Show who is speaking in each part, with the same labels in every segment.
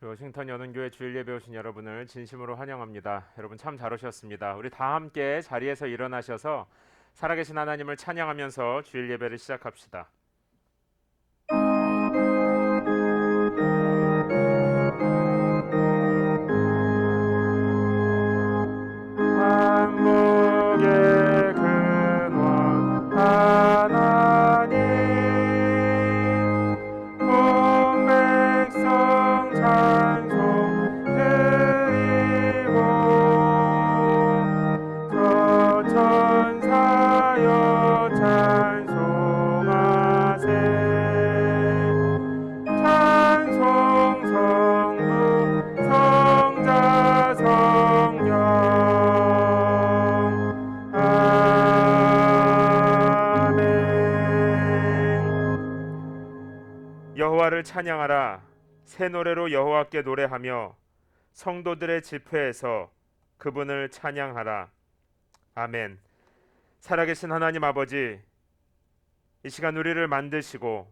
Speaker 1: 워싱턴 여는교회 주일 예배 오신 여러분을 진심으로 환영합니다. 여러분 참 잘 오셨습니다. 우리 다 함께 자리에서 일어나셔서 살아계신 하나님을 찬양하면서 주일 예배를 시작합시다. 만국의 근원 하나님, 온 백성 찬송 드리고 저 천사여 찬송하세. 찬송 성부 성자 성령 아멘. 여호와를 찬양하라. 새 노래로 여호와께 노래하며 성도들의 집회에서 그분을 찬양하라. 아멘. 살아계신 하나님 아버지, 이 시간 우리를 만드시고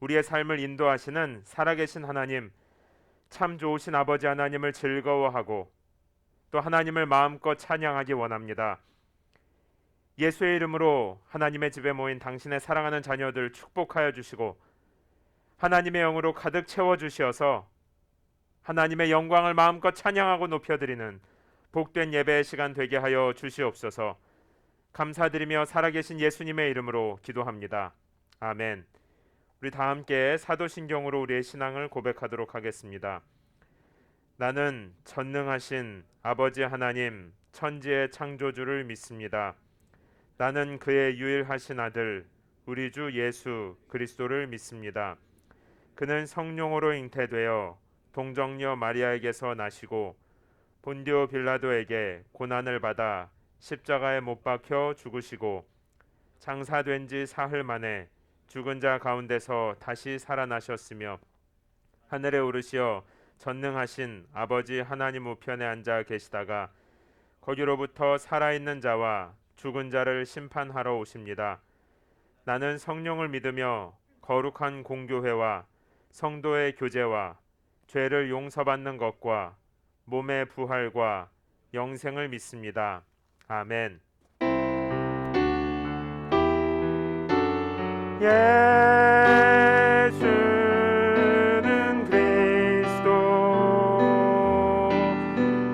Speaker 1: 우리의 삶을 인도하시는 살아계신 하나님, 참 좋으신 아버지 하나님을 즐거워하고 또 하나님을 마음껏 찬양하기 원합니다. 예수의 이름으로 하나님의 집에 모인 당신의 사랑하는 자녀들 축복하여 주시고 하나님의 영으로 가득 채워주시어서 하나님의 영광을 마음껏 찬양하고 높여드리는 복된 예배의 시간 되게 하여 주시옵소서. 감사드리며 살아계신 예수님의 이름으로 기도합니다. 아멘. 우리 다 함께 사도신경으로 우리의 신앙을 고백하도록 하겠습니다. 나는 전능하신 아버지 하나님 천지의 창조주를 믿습니다. 나는 그의 유일하신 아들 우리 주 예수 그리스도를 믿습니다. 그는 성령으로 잉태되어 동정녀 마리아에게서 나시고 본디오 빌라도에게 고난을 받아 십자가에 못 박혀 죽으시고 장사된 지 사흘 만에 죽은 자 가운데서 다시 살아나셨으며 하늘에 오르시어 전능하신 아버지 하나님 우편에 앉아 계시다가 거기로부터 살아있는 자와 죽은 자를 심판하러 오십니다. 나는 성령을 믿으며 거룩한 공교회와 성도의 교제와 죄를 용서받는 것과 몸의 부활과 영생을 믿습니다. 아멘. 예수는 그리스도,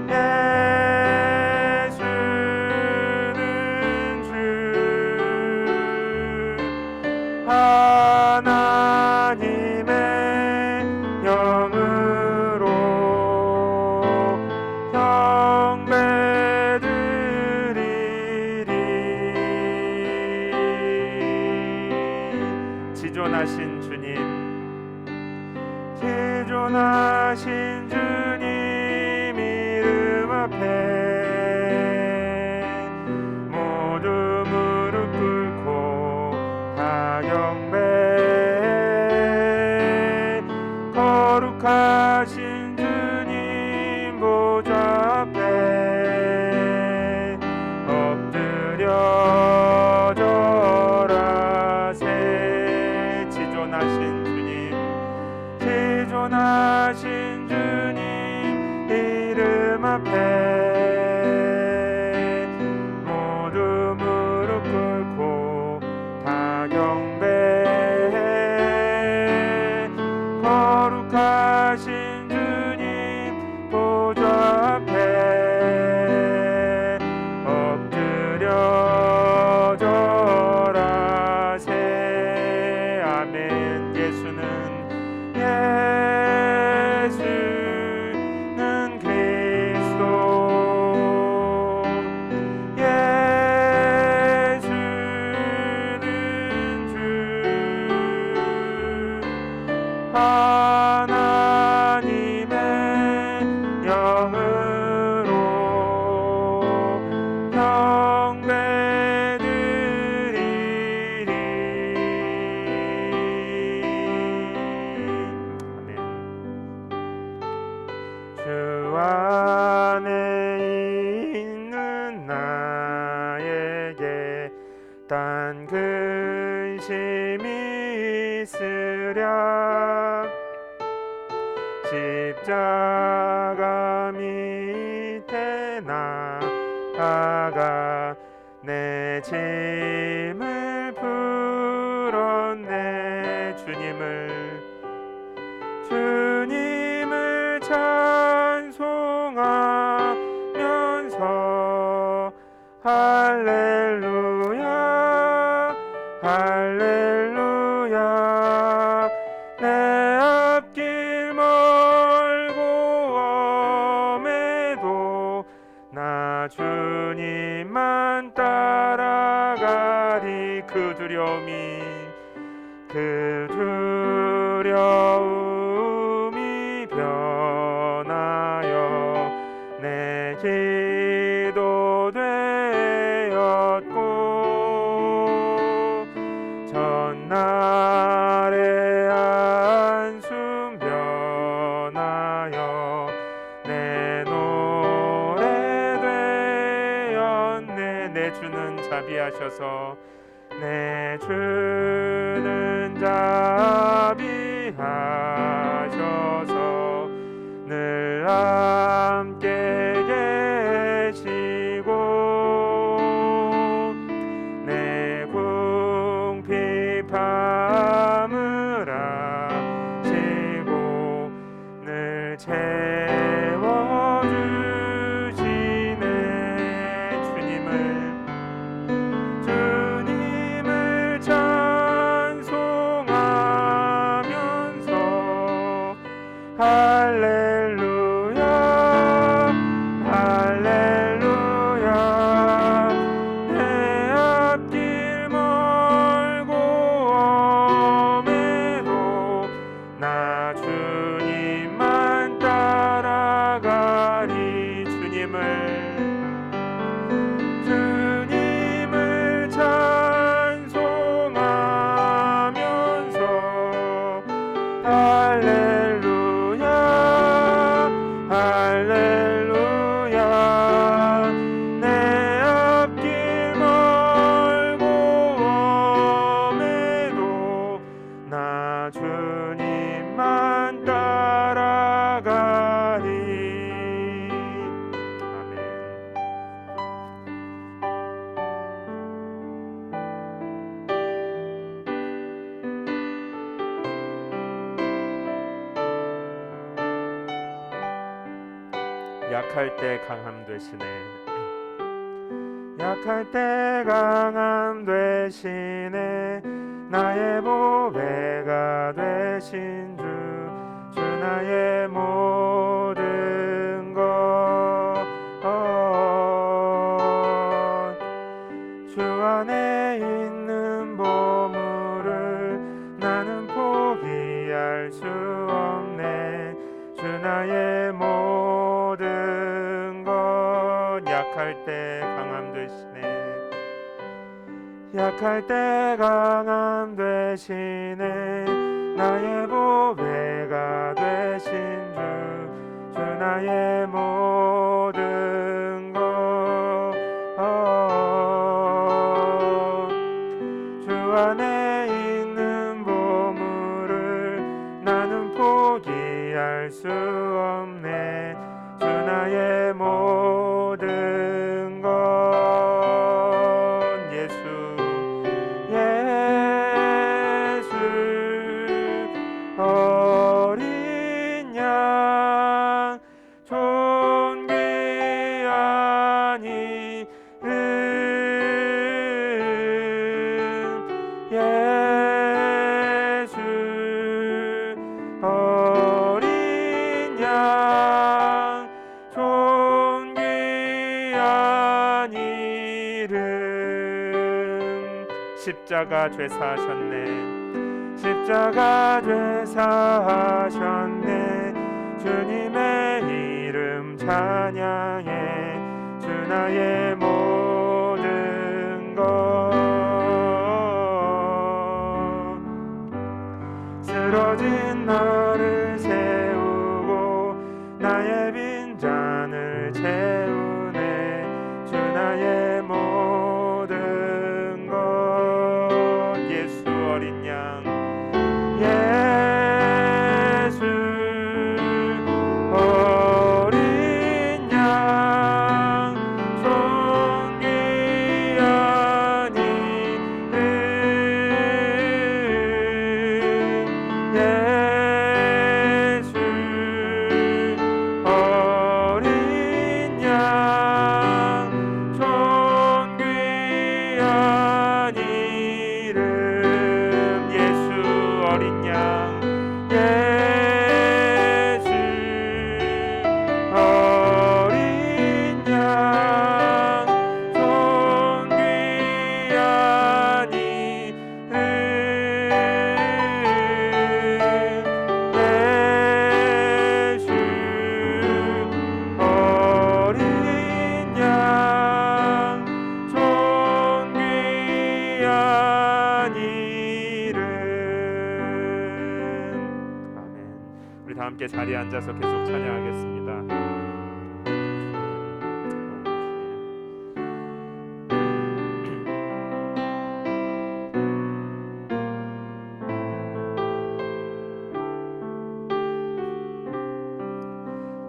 Speaker 1: 예수는 주, 하나님의 영으로 경배드리리. 지존하신 주님, 지존하신 주님 이름 앞에 모두 무릎 꿇고 다 경배. 거룩하신 주님 보좌 앞에 엎드려 절하세. 지존하신 주님, 지존하신 주님 이름 앞에 모두 무릎 꿇고 다 경배. 거룩하신 주님 보좌 앞에 엎드려 절하세. 아멘. 예수는 그리스도, 예수는 주, 하나님의 영으로 경배드리리. 아멘. 주 안에 있는 나에게 딴 근심이 있으랴. 십자가 밑에 나아가 내 짐을 풀었네. 주님을 찬송하면서 할렐루야 할렐루야. 내 앞길 멀고 엄해도 나 주님만 따라가리. 그 두려움이 변하여 내 기도 되었고 전날의 한숨 변하여 내 노래 되었네. 내 주는 자비하셔서 내 주는 자비하셔서 늘 함께 계시고 내 궁핍함을 아시고 늘 채워주시네. 주님을 찬송하면서 할렐루야 할렐루야. 내 앞길 멀고 엄해도 나 주님만 따라가리. 주님을 찬송하면서 할렐루야 할렐루야. 내 앞길 멀고 엄해도 나 주님만 따라가리. 아멘. 약할 때 강함 되시네. 약할 때 강함 되시네. 나의 보배가 되신 주 나의 모든 것. 주 안에 있는 보물을 나는 포기할 수 없네. 주 나의 모든 것. 약할 때 강함 되시네. 약할 때 강함 되시네. 나의 보배가 되신 주 나의 모든 것. 주 안에 있는 보물을 나는 포기할 수 없네. 주 나의 모든 것. 예수 어린 양 존귀한 이름. 예수 어린 양 존귀한 이름. 십자가 죄사하셨네. 십자가 죄사하셨네. 주님의 이름 찬양해. 주 나의 모든 것. 쓰러진 나를 세우고 나의 빈잔을 채우네. 주 나의 모든 것. 예수 어린 양. 예수 함께 자리에 앉아서 계속 찬양하겠습니다.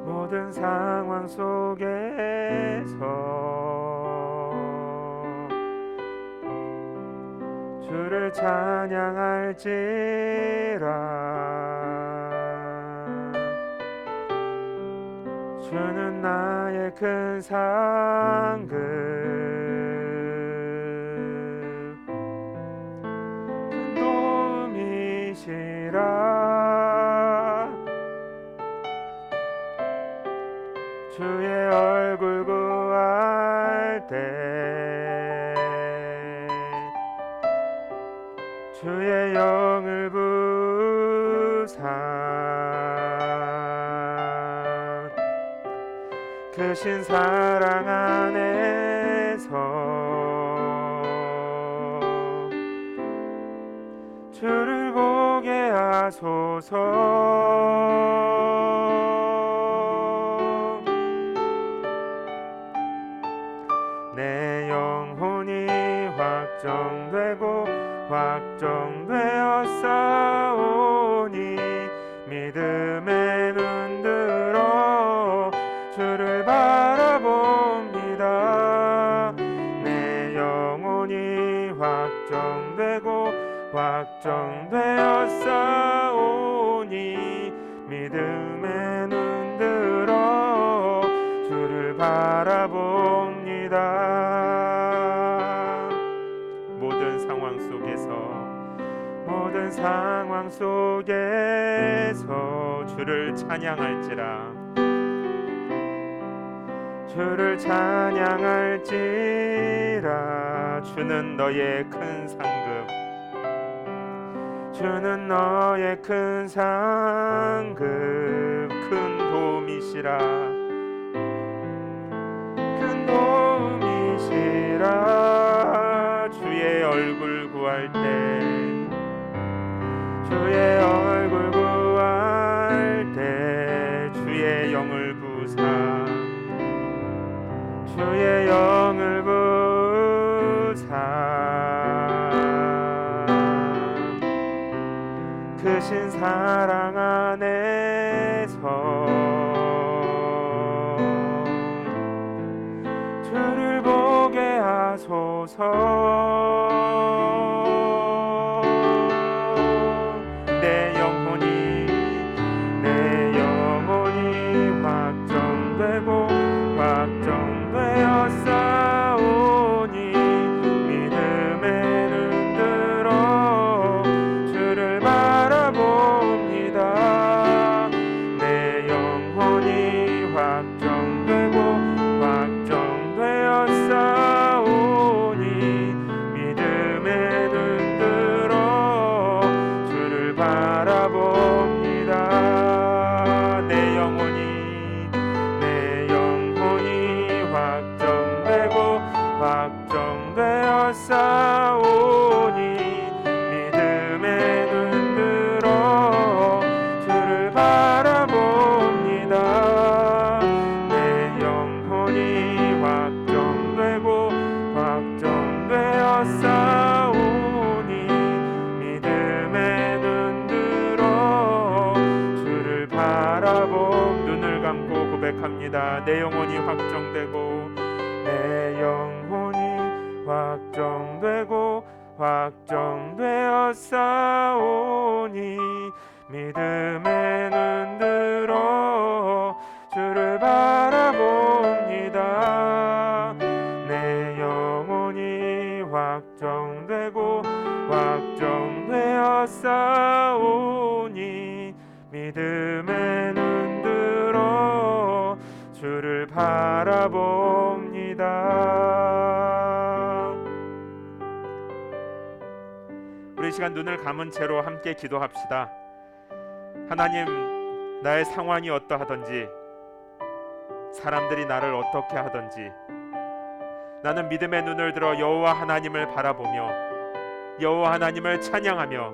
Speaker 1: 모든 상황 속에서 주를 찬양할지라. 주는 나의 큰 상급, 큰 도움이시라. 주의 얼굴 구할 때 주의 영을 부사 크신 사랑 안에서 주를 보게 하소서. 내 영혼이 확정되고 확정되었사오니 믿음에 눈들어 주를 바라봅니다. 내 영혼이 확정되고 확정되었사오니 믿음에 눈들어 주를 바라봅니다. 모든 상황 속에서 주를 찬양할지라. 주를 찬양할지라. 주는 너의 큰 상급, 주는 너의 큰 상급, 큰 도움이시라. 큰 도움이시라. 주의 얼굴 구할 때 주의 얼굴 구할 때 주의 영을 부사 주의 영을 부사 크신 사랑 안에서 주를 보게 하소서. 내 영혼이 확정되고 확정되었사오니 믿음에 눈들어 주를 바라봅니다. 내 영혼이 확정되고 확정되었사오니 믿음에 눈들어 주를 바라봅니다. 내 영혼이 확정되고 확정되었사오니 믿음에 눈들어 주를 바라봅니다. 내 영혼이 확정되고 확정되었사오니 믿음에 눈들어 주를 눈을 감고 고백합니다. 내 영혼이 확정되고 내 영혼이 확정되고 확정되었사오니 믿음에 눈들어 주를 바라봅니다. 내 영혼이 확정되고 확정되었사오니 믿음에 눈들어 주를 바라봅니다. 우리 시간 눈을 감은 채로 함께 기도합시다. 하나님, 나의 상황이 어떠하든지 사람들이 나를 어떻게 하든지 나는 믿음의 눈을 들어 여호와 하나님을 바라보며 여호와 하나님을 찬양하며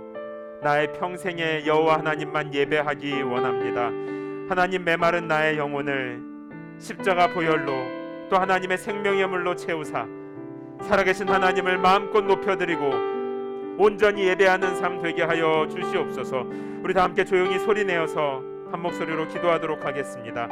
Speaker 1: 나의 평생에 여호와 하나님만 예배하기 원합니다. 하나님, 메마른 나의 영혼을 십자가 보혈로 또 하나님의 생명의 물로 채우사 살아계신 하나님을 마음껏 높여드리고 온전히 예배하는 삶 되게 하여 주시옵소서. 우리 다 함께 조용히 소리내어서 한 목소리로 기도하도록 하겠습니다.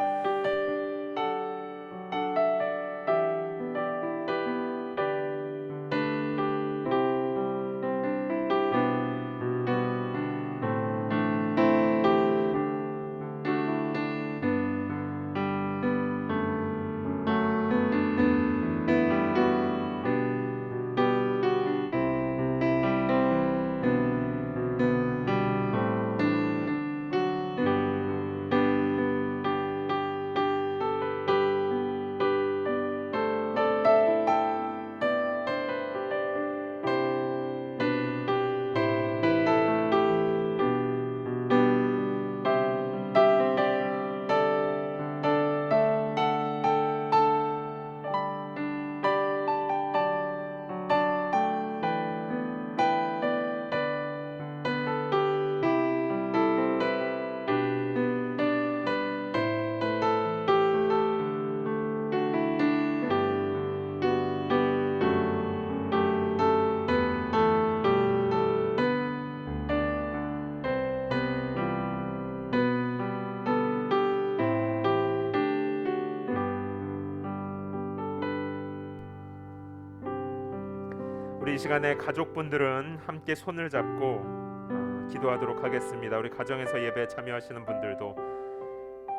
Speaker 1: 우리 이 시간에 가족분들은 함께 손을 잡고 기도하도록 하겠습니다. 우리 가정에서 예배에 참여하시는 분들도,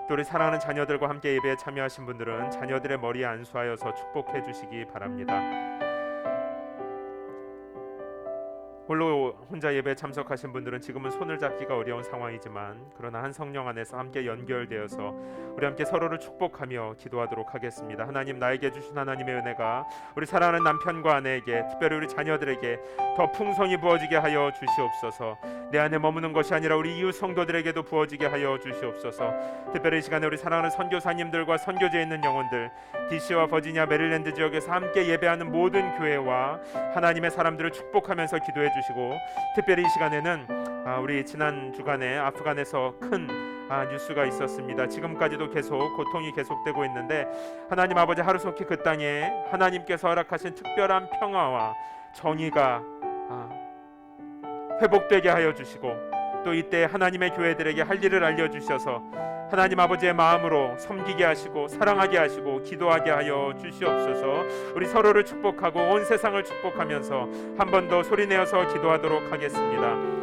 Speaker 1: 또 우리 사랑하는 자녀들과 함께 예배에 참여하신 분들은 자녀들의 머리에 안수하여서 축복해 주시기 바랍니다. 홀로 혼자 예배에 참석하신 분들은 지금은 손을 잡기가 어려운 상황이지만, 그러나 한 성령 안에서 함께 연결되어서 우리 함께 서로를 축복하며 기도하도록 하겠습니다. 하나님, 나에게 주신 하나님의 은혜가 우리 사랑하는 남편과 아내에게, 특별히 우리 자녀들에게 더 풍성히 부어지게 하여 주시옵소서. 내 안에 머무는 것이 아니라 우리 이웃 성도들에게도 부어지게 하여 주시옵소서. 특별히 이 시간에 우리 사랑하는 선교사님들과 선교지에 있는 영혼들, DC와 버지니아, 메릴랜드 지역에서 함께 예배하는 모든 교회와 하나님의 사람들을 축복하면서 기도해 주시고, 특별히 이 시간에는 우리 지난 주간에 아프간에서 큰 뉴스가 있었습니다. 지금까지도 계속 고통이 계속되고 있는데, 하나님 아버지, 하루속히 그 땅에 하나님께서 허락하신 특별한 평화와 정의가 회복되게 하여 주시고, 또 이때 하나님의 교회들에게 할 일을 알려주셔서 하나님 아버지의 마음으로 섬기게 하시고 사랑하게 하시고 기도하게 하여 주시옵소서. 우리 서로를 축복하고 온 세상을 축복하면서 한 번 더 소리내어서 기도하도록 하겠습니다.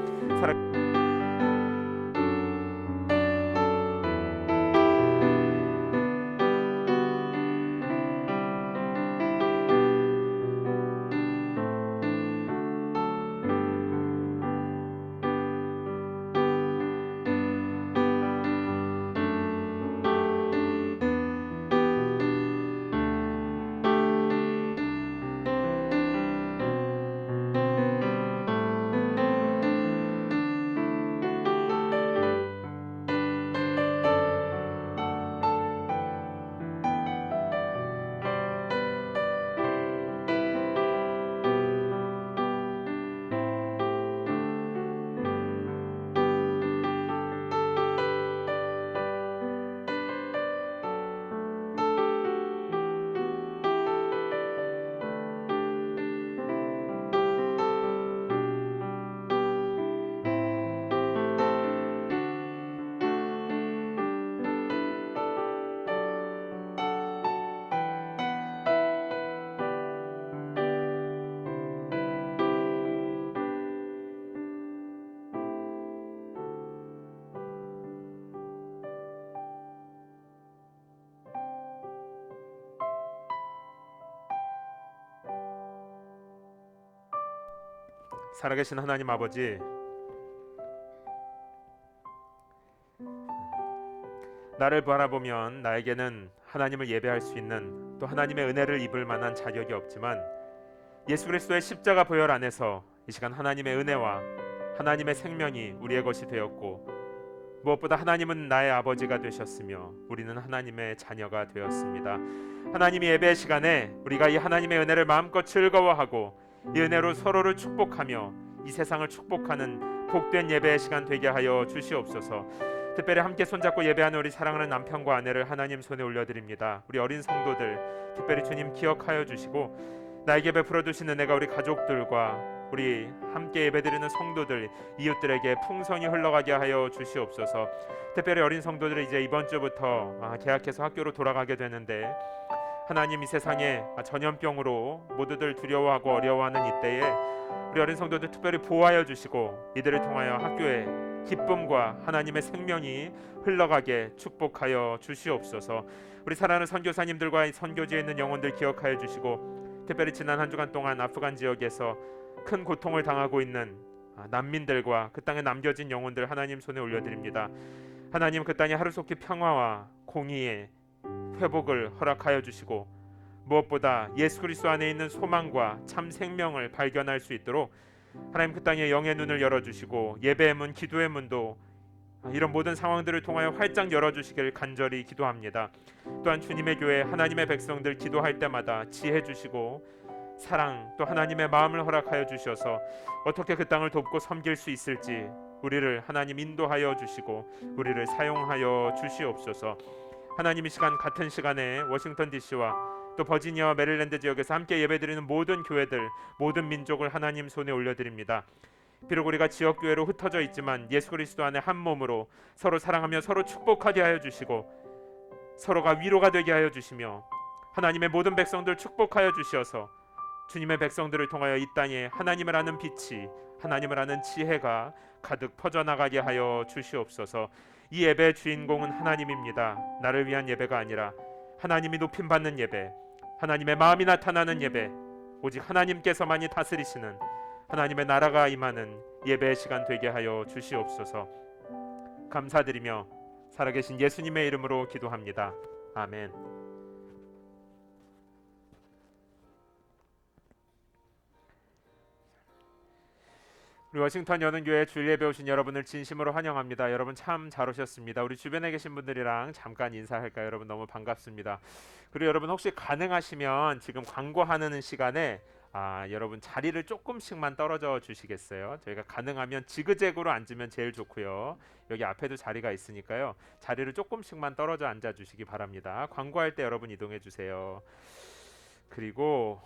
Speaker 1: 살아계신 하나님 아버지, 나를 바라보면 나에게는 하나님을 예배할 수 있는, 또 하나님의 은혜를 입을 만한 자격이 없지만, 예수 그리스도의 십자가 보혈 안에서 이 시간 하나님의 은혜와 하나님의 생명이 우리의 것이 되었고, 무엇보다 하나님은 나의 아버지가 되셨으며 우리는 하나님의 자녀가 되었습니다. 하나님이 예배 시간에 우리가 이 하나님의 은혜를 마음껏 즐거워하고 이 은혜로 서로를 축복하며 이 세상을 축복하는 복된 예배의 시간 되게 하여 주시옵소서. 특별히 함께 손잡고 예배하는 우리 사랑하는 남편과 아내를 하나님 손에 올려드립니다. 우리 어린 성도들 특별히 주님 기억하여 주시고 나에게 베풀어 두신 은혜가 우리 가족들과 우리 함께 예배드리는 성도들 이웃들에게 풍성히 흘러가게 하여 주시옵소서. 특별히 어린 성도들이 이제 이번 주부터 개학해서 학교로 돌아가게 되는데 하나님 이 세상에 전염병으로 모두들 두려워하고 어려워하는 이때에 우리 어린 성도들 특별히 보호하여 주시고 이들을 통하여 학교에 기쁨과 하나님의 생명이 흘러가게 축복하여 주시옵소서. 우리 사랑하는 선교사님들과 선교지에 있는 영혼들 기억하여 주시고 특별히 지난 한 주간 동안 아프간 지역에서 큰 고통을 당하고 있는 난민들과 그 땅에 남겨진 영혼들 하나님 손에 올려드립니다. 하나님 그 땅에 하루속히 평화와 공의의 회복을 허락하여 주시고 무엇보다 예수 그리스도 안에 있는 소망과 참 생명을 발견할 수 있도록 하나님 그 땅에 영의 눈을 열어주시고 예배의 문, 기도의 문도 이런 모든 상황들을 통하여 활짝 열어주시길 간절히 기도합니다. 또한 주님의 교회 하나님의 백성들 기도할 때마다 지혜 주시고 사랑 또 하나님의 마음을 허락하여 주셔서 어떻게 그 땅을 돕고 섬길 수 있을지 우리를 하나님 인도하여 주시고 우리를 사용하여 주시옵소서. 하나님 이 시간 같은 시간에 워싱턴 DC와 또 버지니아와 메릴랜드 지역에서 함께 예배드리는 모든 교회들 모든 민족을 하나님 손에 올려드립니다. 비록 우리가 지역교회로 흩어져 있지만 예수 그리스도 안에 한 몸으로 서로 사랑하며 서로 축복하게 하여 주시고 서로가 위로가 되게 하여 주시며 하나님의 모든 백성들 축복하여 주시어서 주님의 백성들을 통하여 이 땅에 하나님을 아는 빛이 하나님을 아는 지혜가 가득 퍼져나가게 하여 주시옵소서. 이 예배의 주인공은 하나님입니다. 나를 위한 예배가 아니라 하나님이 높임받는 예배, 하나님의 마음이 나타나는 예배, 오직 하나님께서만이 다스리시는 하나님의 나라가 임하는 예배의 시간 되게 하여 주시옵소서. 감사드리며 살아계신 예수님의 이름으로 기도합니다. 아멘. 우리 워싱턴 여는교회 주일 예배 오신 여러분을 진심으로 환영합니다. 여러분 참 잘 오셨습니다. 우리 주변에 계신 분들이랑 잠깐 인사할까요? 여러분 너무 반갑습니다. 그리고 여러분 혹시 가능하시면 지금 광고하는 시간에 여러분 자리를 조금씩만 떨어져 주시겠어요? 저희가 가능하면 지그재그로 앉으면 제일 좋고요. 여기 앞에도 자리가 있으니까요. 자리를 조금씩만 떨어져 앉아 주시기 바랍니다. 광고할 때 여러분 이동해 주세요. 그리고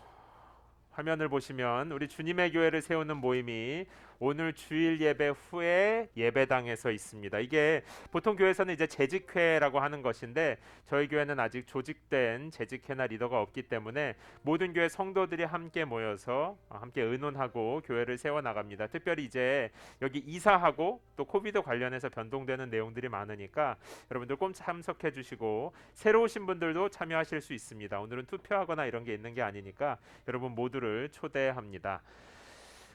Speaker 1: 화면을 보시면 우리 주님의 교회를 세우는 모임이 오늘 주일 예배 후에 예배당에서 있습니다. 이게 보통 교회에서는 이제 재직회라고 하는 것인데 저희 교회는 아직 조직된 재직회나 리더가 없기 때문에 모든 교회 성도들이 함께 모여서 함께 의논하고 교회를 세워 나갑니다. 특별히 이제 여기 이사하고 또 코비드 관련해서 변동되는 내용들이 많으니까 여러분들 꼭 참석해 주시고 새로 오신 분들도 참여하실 수 있습니다. 오늘은 투표하거나 이런 게 있는 게 아니니까 여러분 모두를 초대합니다.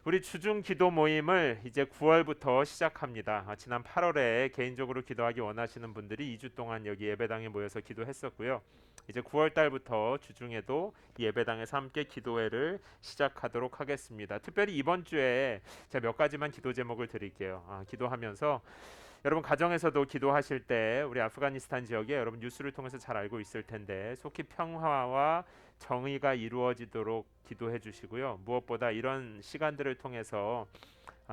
Speaker 1: 우리 주중 기도 모임을 이제 9월부터 시작합니다. 지난 8월에 개인적으로 기도하기 원하시는 분들이 2주 동안 여기 예배당에 모여서 기도했었고요. 이제 9월 달부터 주중에도 예배당에서 함께 기도회를 시작하도록 하겠습니다. 특별히 이번 주에 제가 몇 가지만 기도 제목을 드릴게요. 기도하면서 여러분 가정에서도 기도하실 때 우리 아프가니스탄 지역에 여러분 뉴스를 통해서 잘 알고 있을 텐데 속히 평화와 정의가 이루어지도록 기도해 주시고요. 무엇보다 이런 시간들을 통해서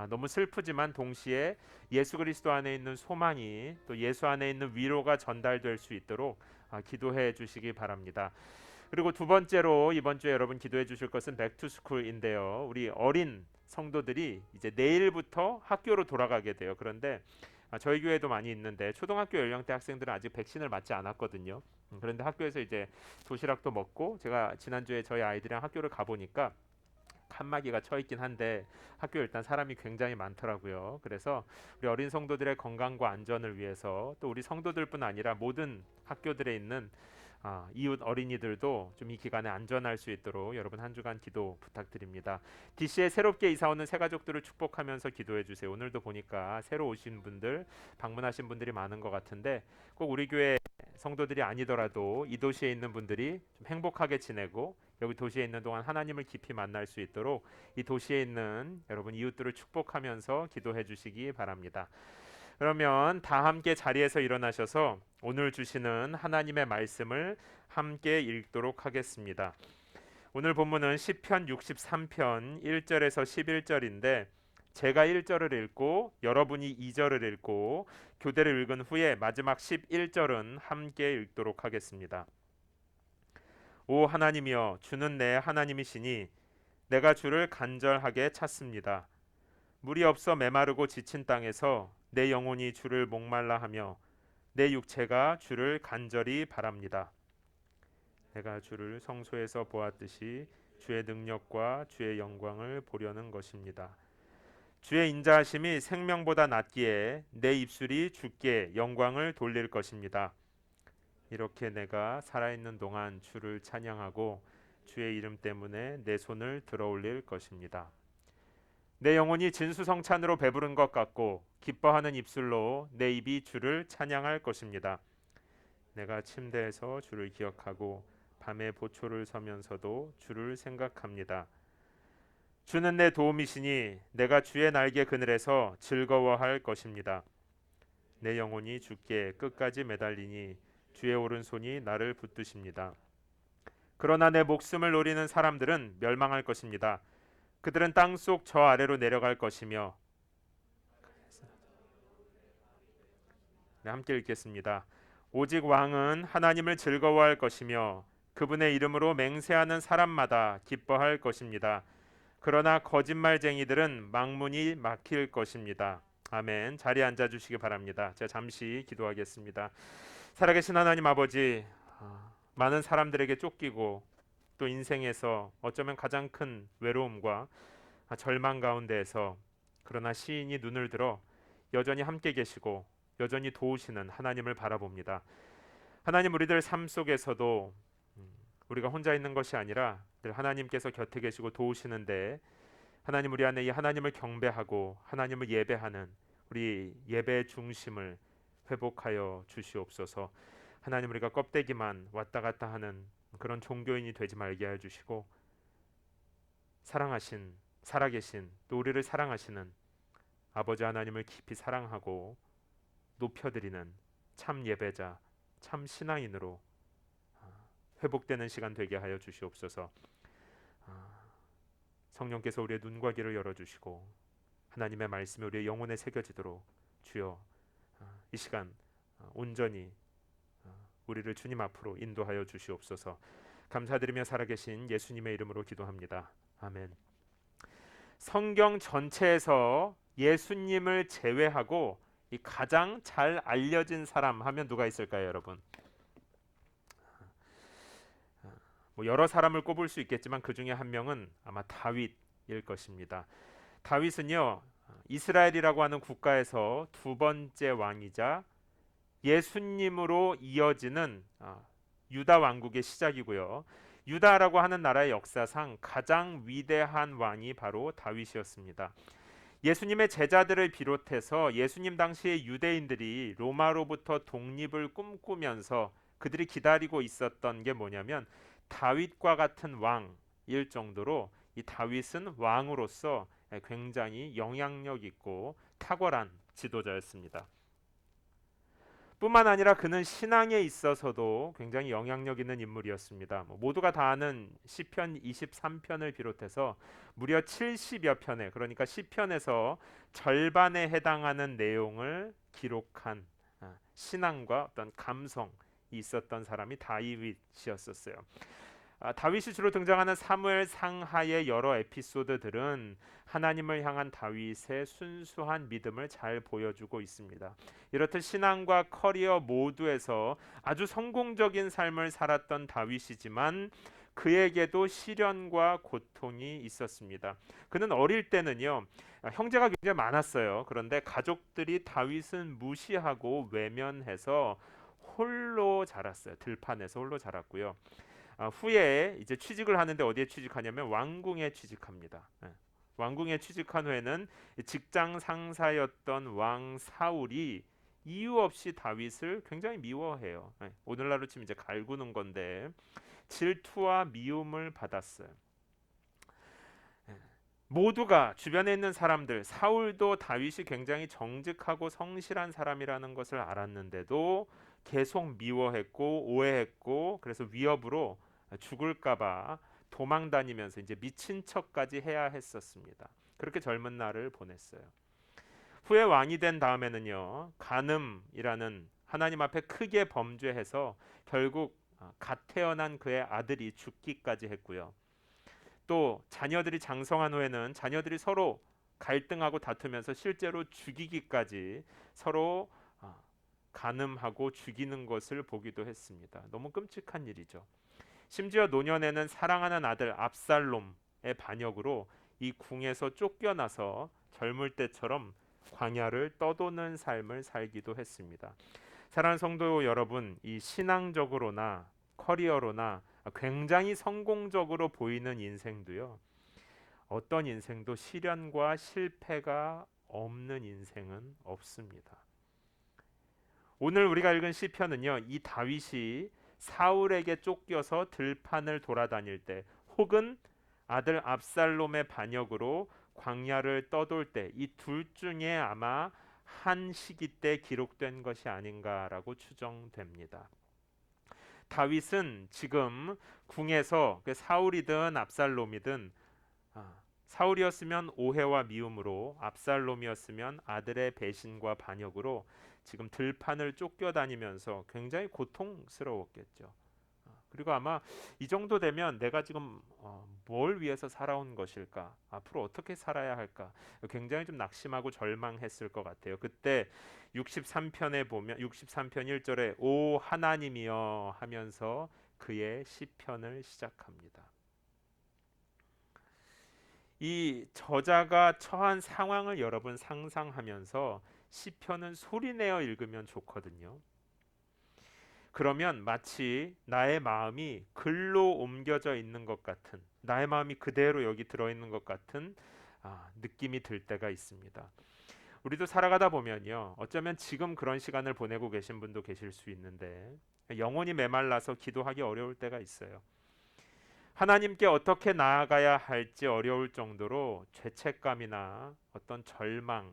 Speaker 1: 너무 슬프지만 동시에 예수 그리스도 안에 있는 소망이 또 예수 안에 있는 위로가 전달될 수 있도록 기도해 주시기 바랍니다. 그리고 두 번째로 이번 주에 여러분 기도해 주실 것은 백투스쿨인데요. 우리 어린 성도들이 이제 내일부터 학교로 돌아가게 돼요. 그런데 저희 교회도 많이 있는데 초등학교 연령대 학생들은 아직 백신을 맞지 않았거든요. 그런데 학교에서 이제 도시락도 먹고 제가 지난주에 저희 아이들이랑 학교를 가보니까 칸막이가 쳐 있긴 한데 학교에 일단 사람이 굉장히 많더라고요. 그래서 우리 어린 성도들의 건강과 안전을 위해서 또 우리 성도들뿐 아니라 모든 학교들에 있는 이웃 어린이들도 좀 이 기간에 안전할 수 있도록 여러분 한 주간 기도 부탁드립니다. DC에 새롭게 이사 오는 새 가족들을 축복하면서 기도해 주세요. 오늘도 보니까 새로 오신 분들, 방문하신 분들이 많은 것 같은데 꼭 우리 교회 성도들이 아니더라도 이 도시에 있는 분들이 좀 행복하게 지내고 여기 도시에 있는 동안 하나님을 깊이 만날 수 있도록 이 도시에 있는 여러분 이웃들을 축복하면서 기도해 주시기 바랍니다. 그러면 다 함께 자리에서 일어나셔서 오늘 주시는 하나님의 말씀을 함께 읽도록 하겠습니다. 오늘 본문은 시편 63편 1절에서 11절인데 제가 1절을 읽고 여러분이 2절을 읽고 교대를 읽은 후에 마지막 11절은 함께 읽도록 하겠습니다. 오 하나님이여 주는 내 하나님이시니 내가 주를 간절하게 찾습니다. 물이 없어 메마르고 지친 땅에서 내 영혼이 주를 목말라 하며 내 육체가 주를 간절히 바랍니다. 내가 주를 성소에서 보았듯이 주의 능력과 주의 영광을 보려는 것입니다. 주의 인자하심이 생명보다 낫기에 내 입술이 주께 영광을 돌릴 것입니다. 이렇게 내가 살아있는 동안 주를 찬양하고 주의 이름 때문에 내 손을 들어올릴 것입니다. 내 영혼이 진수성찬으로 배부른 것 같고 기뻐하는 입술로 내 입이 주를 찬양할 것입니다. 내가 침대에서 주를 기억하고 밤에 보초를 서면서도 주를 생각합니다. 주는 내 도움이시니 내가 주의 날개 그늘에서 즐거워할 것입니다. 내 영혼이 주께 끝까지 매달리니 주의 오른손이 나를 붙드십니다. 그러나 내 목숨을 노리는 사람들은 멸망할 것입니다. 그들은 땅속 저 아래로 내려갈 것이며 함께 읽겠습니다. 오직 왕은 하나님을 즐거워할 것이며 그분의 이름으로 맹세하는 사람마다 기뻐할 것입니다. 그러나 거짓말쟁이들은 망문이 막힐 것입니다. 아멘. 자리에 앉아 주시기 바랍니다. 제가 잠시 기도하겠습니다. 살아계신 하나님 아버지, 많은 사람들에게 쫓기고 또 인생에서 어쩌면 가장 큰 외로움과 절망 가운데에서 그러나 시인이 눈을 들어 여전히 함께 계시고 여전히 도우시는 하나님을 바라봅니다. 하나님, 우리들 삶 속에서도 우리가 혼자 있는 것이 아니라 늘 하나님께서 곁에 계시고 도우시는데, 하나님, 우리 안에 이 하나님을 경배하고 하나님을 예배하는 우리 예배의 중심을 회복하여 주시옵소서. 하나님, 우리가 껍데기만 왔다 갔다 하는 그런 종교인이 되지 말게 해 주시고, 사랑하신, 살아계신, 또 우리를 사랑하시는 아버지 하나님을 깊이 사랑하고 높여드리는 참 예배자, 참 신앙인으로 회복되는 시간 되게 하여 주시옵소서. 성령께서 우리의 눈과 귀를 열어주시고 하나님의 말씀이 우리의 영혼에 새겨지도록 주여 이 시간 온전히 우리를 주님 앞으로 인도하여 주시옵소서. 감사드리며 살아계신 예수님의 이름으로 기도합니다. 아멘. 성경 전체에서 예수님을 제외하고 이 가장 잘 알려진 사람 하면 누가 있을까요, 여러분? 여러 사람을 꼽을 수 있겠지만 그 중에 한 명은 아마 다윗일 것입니다. 다윗은요, 이스라엘이라고 하는 국가에서 두 번째 왕이자 예수님으로 이어지는 유다 왕국의 시작이고요. 유다라고 하는 나라의 역사상 가장 위대한 왕이 바로 다윗이었습니다. 예수님의 제자들을 비롯해서 예수님 당시의 유대인들이 로마로부터 독립을 꿈꾸면서 그들이 기다리고 있었던 게 뭐냐면 다윗과 같은 왕일 정도로 이 다윗은 왕으로서 굉장히 영향력 있고 탁월한 지도자였습니다. 뿐만 아니라 그는 신앙에 있어서도 굉장히 영향력 있는 인물이었습니다. 모두가 다 아는 시편 23편을 비롯해서 무려 70여 편에, 그러니까 시편에서 절반에 해당하는 내용을 기록한 신앙과 어떤 감성이 있었던 사람이 다윗이었었어요. 다윗이 주로 등장하는 사무엘 상하의 여러 에피소드들은 하나님을 향한 다윗의 순수한 믿음을 잘 보여주고 있습니다. 이렇듯 신앙과 커리어 모두에서 아주 성공적인 삶을 살았던 다윗이지만 그에게도 시련과 고통이 있었습니다. 그는 어릴 때는요, 형제가 굉장히 많았어요. 그런데 가족들이 다윗은 무시하고 외면해서 홀로 자랐어요. 들판에서 홀로 자랐고요. 후에 이제 취직을 하는데 어디에 취직하냐면 왕궁에 취직합니다. 왕궁에 취직한 후에는 직장 상사였던 왕 사울이 이유 없이 다윗을 굉장히 미워해요. 오늘날로 치면 이제 갈구는 건데 질투와 미움을 받았어요. 모두가 주변에 있는 사람들, 사울도 다윗이 굉장히 정직하고 성실한 사람이라는 것을 알았는데도 계속 미워했고 오해했고, 그래서 위협으로 죽을까봐 도망 다니면서 이제 미친 척까지 해야 했었습니다. 그렇게 젊은 날을 보냈어요. 후에 왕이 된 다음에는요, 간음이라는 하나님 앞에 크게 범죄해서 결국 갓 태어난 그의 아들이 죽기까지 했고요. 또 자녀들이 장성한 후에는 자녀들이 서로 갈등하고 다투면서 실제로 죽이기까지 서로 간음하고 죽이는 것을 보기도 했습니다. 너무 끔찍한 일이죠. 심지어 노년에는 사랑하는 아들 압살롬의 반역으로 이 궁에서 쫓겨나서 젊을 때처럼 광야를 떠도는 삶을 살기도 했습니다. 사랑하는 성도 여러분, 이 신앙적으로나 커리어로나 굉장히 성공적으로 보이는 인생도요, 어떤 인생도 시련과 실패가 없는 인생은 없습니다. 오늘 우리가 읽은 시편은요, 이 다윗이 사울에게 쫓겨서 들판을 돌아다닐 때, 혹은 아들 압살롬의 반역으로 광야를 떠돌 때, 이 둘 중에 아마 한 시기 때 기록된 것이 아닌가라고 추정됩니다. 다윗은 지금 궁에서 사울이든 압살롬이든, 사울이었으면 오해와 미움으로, 압살롬이었으면 아들의 배신과 반역으로 지금 들판을 쫓겨다니면서 굉장히 고통스러웠겠죠. 그리고 아마 이 정도 되면 내가 지금 뭘 위해서 살아온 것일까? 앞으로 어떻게 살아야 할까? 굉장히 좀 낙심하고 절망했을 것 같아요. 그때 63편에 보면 63편 1절에 오 하나님이여 하면서 그의 시편을 시작합니다. 이 저자가 처한 상황을 여러분 상상하면서 시편은 소리내어 읽으면 좋거든요. 그러면 마치 나의 마음이 글로 옮겨져 있는 것 같은, 나의 마음이 그대로 여기 들어있는 것 같은 느낌이 들 때가 있습니다. 우리도 살아가다 보면요, 어쩌면 지금 그런 시간을 보내고 계신 분도 계실 수 있는데 영혼이 메말라서 기도하기 어려울 때가 있어요. 하나님께 어떻게 나아가야 할지 어려울 정도로 죄책감이나 어떤 절망,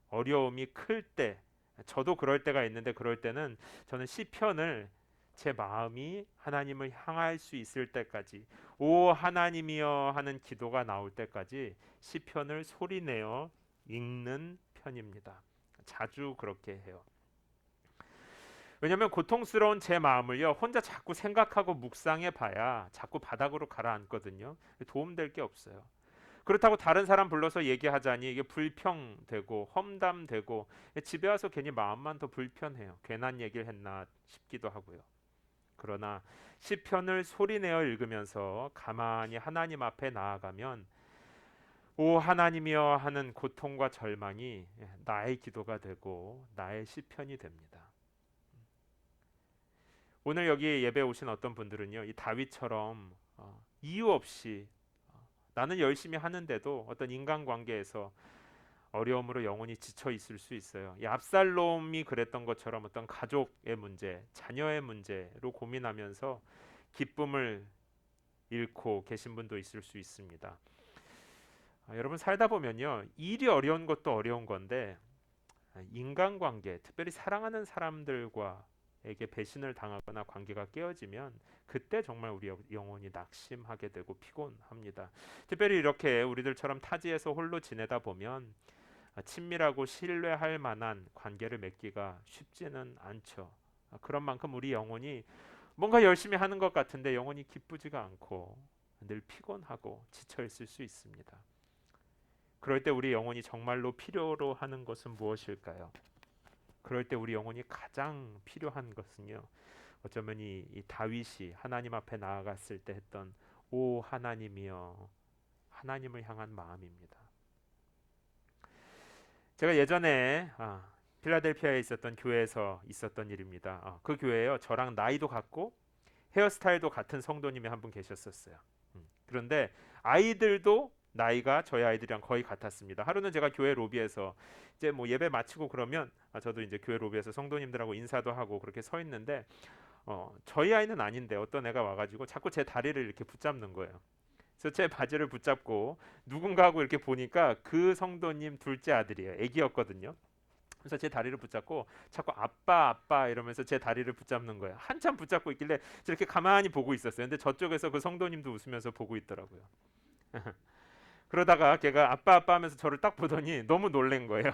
Speaker 1: 어려움이 클 때, 저도 그럴 때가 있는데, 그럴 때는 저는 시편을 제 마음이 하나님을 향할 수 있을 때까지, 오 하나님이여 하는 기도가 나올 때까지 시편을 소리내어 읽는 편입니다. 자주 그렇게 해요. 왜냐하면 고통스러운 제 마음을요, 혼자 자꾸 생각하고 묵상해 봐야 자꾸 바닥으로 가라앉거든요. 도움될 게 없어요. 그렇다고 다른 사람 불러서 얘기하자니 이게 불평되고 험담되고, 집에 와서 괜히 마음만 더 불편해요. 괜한 얘기를 했나 싶기도 하고요. 그러나 시편을 소리내어 읽으면서 가만히 하나님 앞에 나아가면 오 하나님이여 하는 고통과 절망이 나의 기도가 되고 나의 시편이 됩니다. 오늘 여기 예배 오신 어떤 분들은요, 이 다윗처럼 이유 없이 나는 열심히 하는데도 어떤 인간관계에서 어려움으로 영혼이 지쳐 있을 수 있어요. 이 압살롬이 그랬던 것처럼 어떤 가족의 문제, 자녀의 문제로 고민하면서 기쁨을 잃고 계신 분도 있을 수 있습니다. 여러분 살다 보면요, 일이 어려운 것도 어려운 건데 인간관계, 특별히 사랑하는 사람들과에게 배신을 당하거나 관계가 깨어지면 그때 정말 우리 영혼이 낙심하게 되고 피곤합니다. 특별히 이렇게 우리들처럼 타지에서 홀로 지내다 보면 친밀하고 신뢰할 만한 관계를 맺기가 쉽지는 않죠. 그런 만큼 우리 영혼이 뭔가 열심히 하는 것 같은데 영혼이 기쁘지가 않고 늘 피곤하고 지쳐 있을 수 있습니다. 그럴 때 우리 영혼이 정말로 필요로 하는 것은 무엇일까요? 그럴 때 우리 영혼이 가장 필요한 것은요, 어쩌면 이 다윗이 하나님 앞에 나아갔을 때 했던 오 하나님이여, 하나님을 향한 마음입니다. 제가 예전에 필라델피아에 있었던 교회에서 있었던 일입니다. 그 교회에요, 저랑 나이도 같고 헤어스타일도 같은 성도님이 한 분 계셨었어요. 그런데 아이들도 나이가 저희 아이들이랑 거의 같았습니다. 하루는 제가 교회 로비에서 이제 뭐 예배 마치고 그러면 저도 이제 교회 로비에서 성도님들하고 인사도 하고 그렇게 서 있는데 저희 아이는 아닌데 어떤 애가 와가지고 자꾸 제 다리를 이렇게 붙잡는 거예요. 그래서 제 바지를 붙잡고 누군가 하고 이렇게 보니까 그 성도님 둘째 아들이에요. 애기였거든요. 그래서 제 다리를 붙잡고 자꾸 아빠 아빠 이러면서 제 다리를 붙잡는 거예요. 한참 붙잡고 있길래 저렇게 가만히 보고 있었어요. 근데 저쪽에서 그 성도님도 웃으면서 보고 있더라고요. 그러다가 걔가 아빠 아빠 하면서 저를 딱 보더니 너무 놀란 거예요.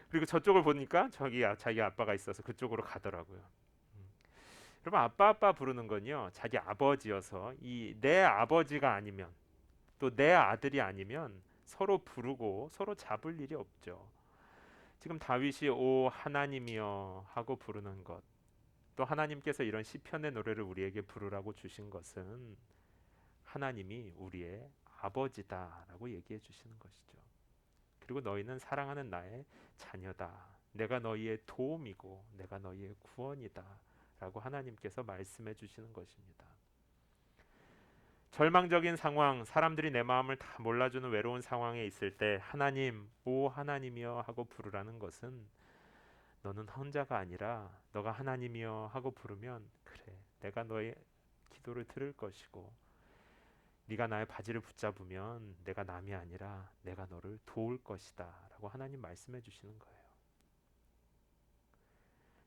Speaker 1: 그리고 저쪽을 보니까 저기 자기 아빠가 있어서 그쪽으로 가더라고요. 여러분 아빠 아빠 부르는 건요 자기 아버지여서 이 내 아버지가 아니면 또 내 아들이 아니면 서로 부르고 서로 잡을 일이 없죠. 지금 다윗이 오 하나님이여 하고 부르는 것, 또 하나님께서 이런 시편의 노래를 우리에게 부르라고 주신 것은 하나님이 우리의 아버지다라고 얘기해 주시는 것이죠. 그리고 너희는 사랑하는 나의 자녀다. 내가 너희의 도움이고 내가 너희의 구원이다. 라고 하나님께서 말씀해 주시는 것입니다. 절망적인 상황, 사람들이 내 마음을 다 몰라주는 외로운 상황에 있을 때 하나님, 오 하나님이여 하고 부르라는 것은 너는 혼자가 아니라 너가 하나님이여 하고 부르면 그래 내가 너의 기도를 들을 것이고 네가 나의 바지를 붙잡으면 내가 남이 아니라 내가 너를 도울 것이다 라고 하나님 말씀해 주시는 거예요.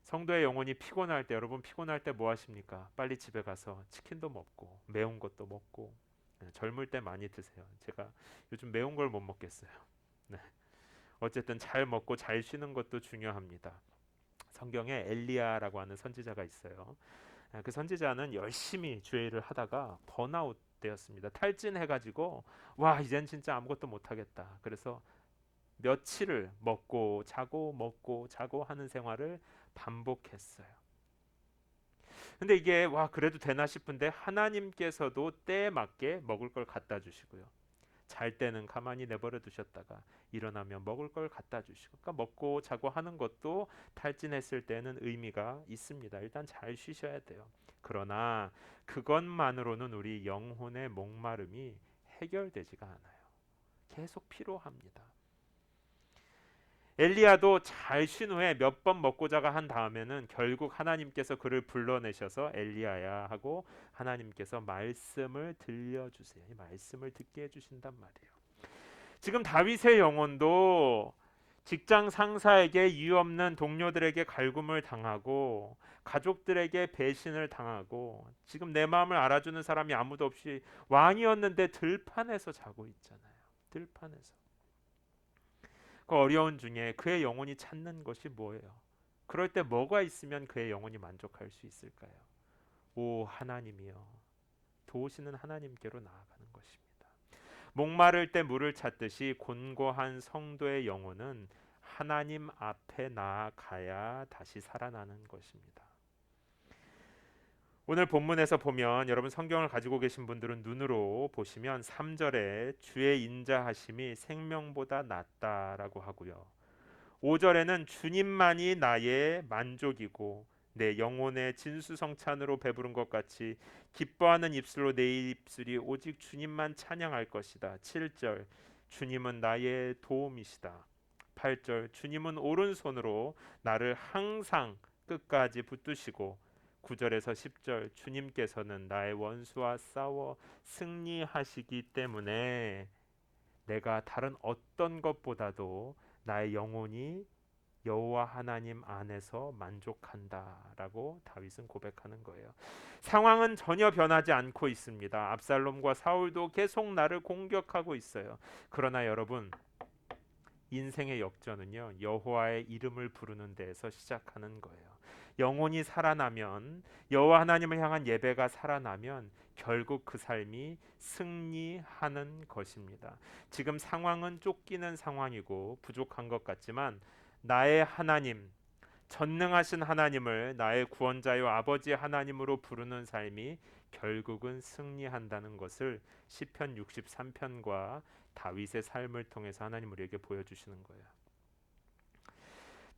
Speaker 1: 성도의 영혼이 피곤할 때 여러분 피곤할 때 뭐 하십니까? 빨리 집에 가서 치킨도 먹고 매운 것도 먹고 젊을 때 많이 드세요. 제가 요즘 매운 걸 못 먹겠어요. 네. 어쨌든 잘 먹고 잘 쉬는 것도 중요합니다. 성경에 엘리야라고 하는 선지자가 있어요. 그 선지자는 열심히 주의 일을 하다가 번아웃 되었습니다. 탈진해가지고 와 이젠 진짜 아무것도 못하겠다. 그래서 며칠을 먹고 자고 하는 생활을 반복했어요. 근데 이게 와 그래도 되나 싶은데 하나님께서도 때에 맞게 먹을 걸 갖다 주시고요. 잘 때는 가만히 내버려 두셨다가 일어나면 먹을 걸 갖다 주시고 그러니까 먹고 자고 하는 것도 탈진했을 때는 의미가 있습니다. 일단 잘 쉬셔야 돼요. 그러나 그것만으로는 우리 영혼의 목마름이 해결되지가 않아요. 계속 필요합니다. 엘리야도 잘 쉰 후에 몇 번 먹고 자가 한 다음에는 결국 하나님께서 그를 불러내셔서 엘리야야 하고 하나님께서 말씀을 들려주세요. 이 말씀을 듣게 해주신단 말이에요. 지금 다윗의 영혼도 직장 상사에게 이유 없는 동료들에게 갈굼을 당하고 가족들에게 배신을 당하고 지금 내 마음을 알아주는 사람이 아무도 없이 왕이었는데 들판에서 자고 있잖아요. 들판에서. 그 어려운 중에 그의 영혼이 찾는 것이 뭐예요? 그럴 때 뭐가 있으면 그의 영혼이 만족할 수 있을까요? 오 하나님이여 도우시는 하나님께로 나아가는 것입니다. 목마를 때 물을 찾듯이 곤고한 성도의 영혼은 하나님 앞에 나아가야 다시 살아나는 것입니다. 오늘 본문에서 보면 여러분 성경을 가지고 계신 분들은 눈으로 보시면 3절에 주의 인자하심이 생명보다 낫다라고 하고요. 5절에는 주님만이 나의 만족이고 내 영혼의 진수성찬으로 배부른 것 같이 기뻐하는 입술로 내 입술이 오직 주님만 찬양할 것이다. 7절 주님은 나의 도움이시다. 8절 주님은 오른손으로 나를 항상 끝까지 붙드시고 9절에서 10절 주님께서는 나의 원수와 싸워 승리하시기 때문에 내가 다른 어떤 것보다도 나의 영혼이 여호와 하나님 안에서 만족한다라고 다윗은 고백하는 거예요. 상황은 전혀 변하지 않고 있습니다. 압살롬과 사울도 계속 나를 공격하고 있어요. 그러나 여러분 인생의 역전은요 여호와의 이름을 부르는 데에서 시작하는 거예요. 영혼이 살아나면 여호와 하나님을 향한 예배가 살아나면 결국 그 삶이 승리하는 것입니다. 지금 상황은 쫓기는 상황이고 부족한 것 같지만 나의 하나님 전능하신 하나님을 나의 구원자요 아버지 하나님으로 부르는 삶이 결국은 승리한다는 것을 시편 63편과 다윗의 삶을 통해서 하나님 우리에게 보여주시는 거예요.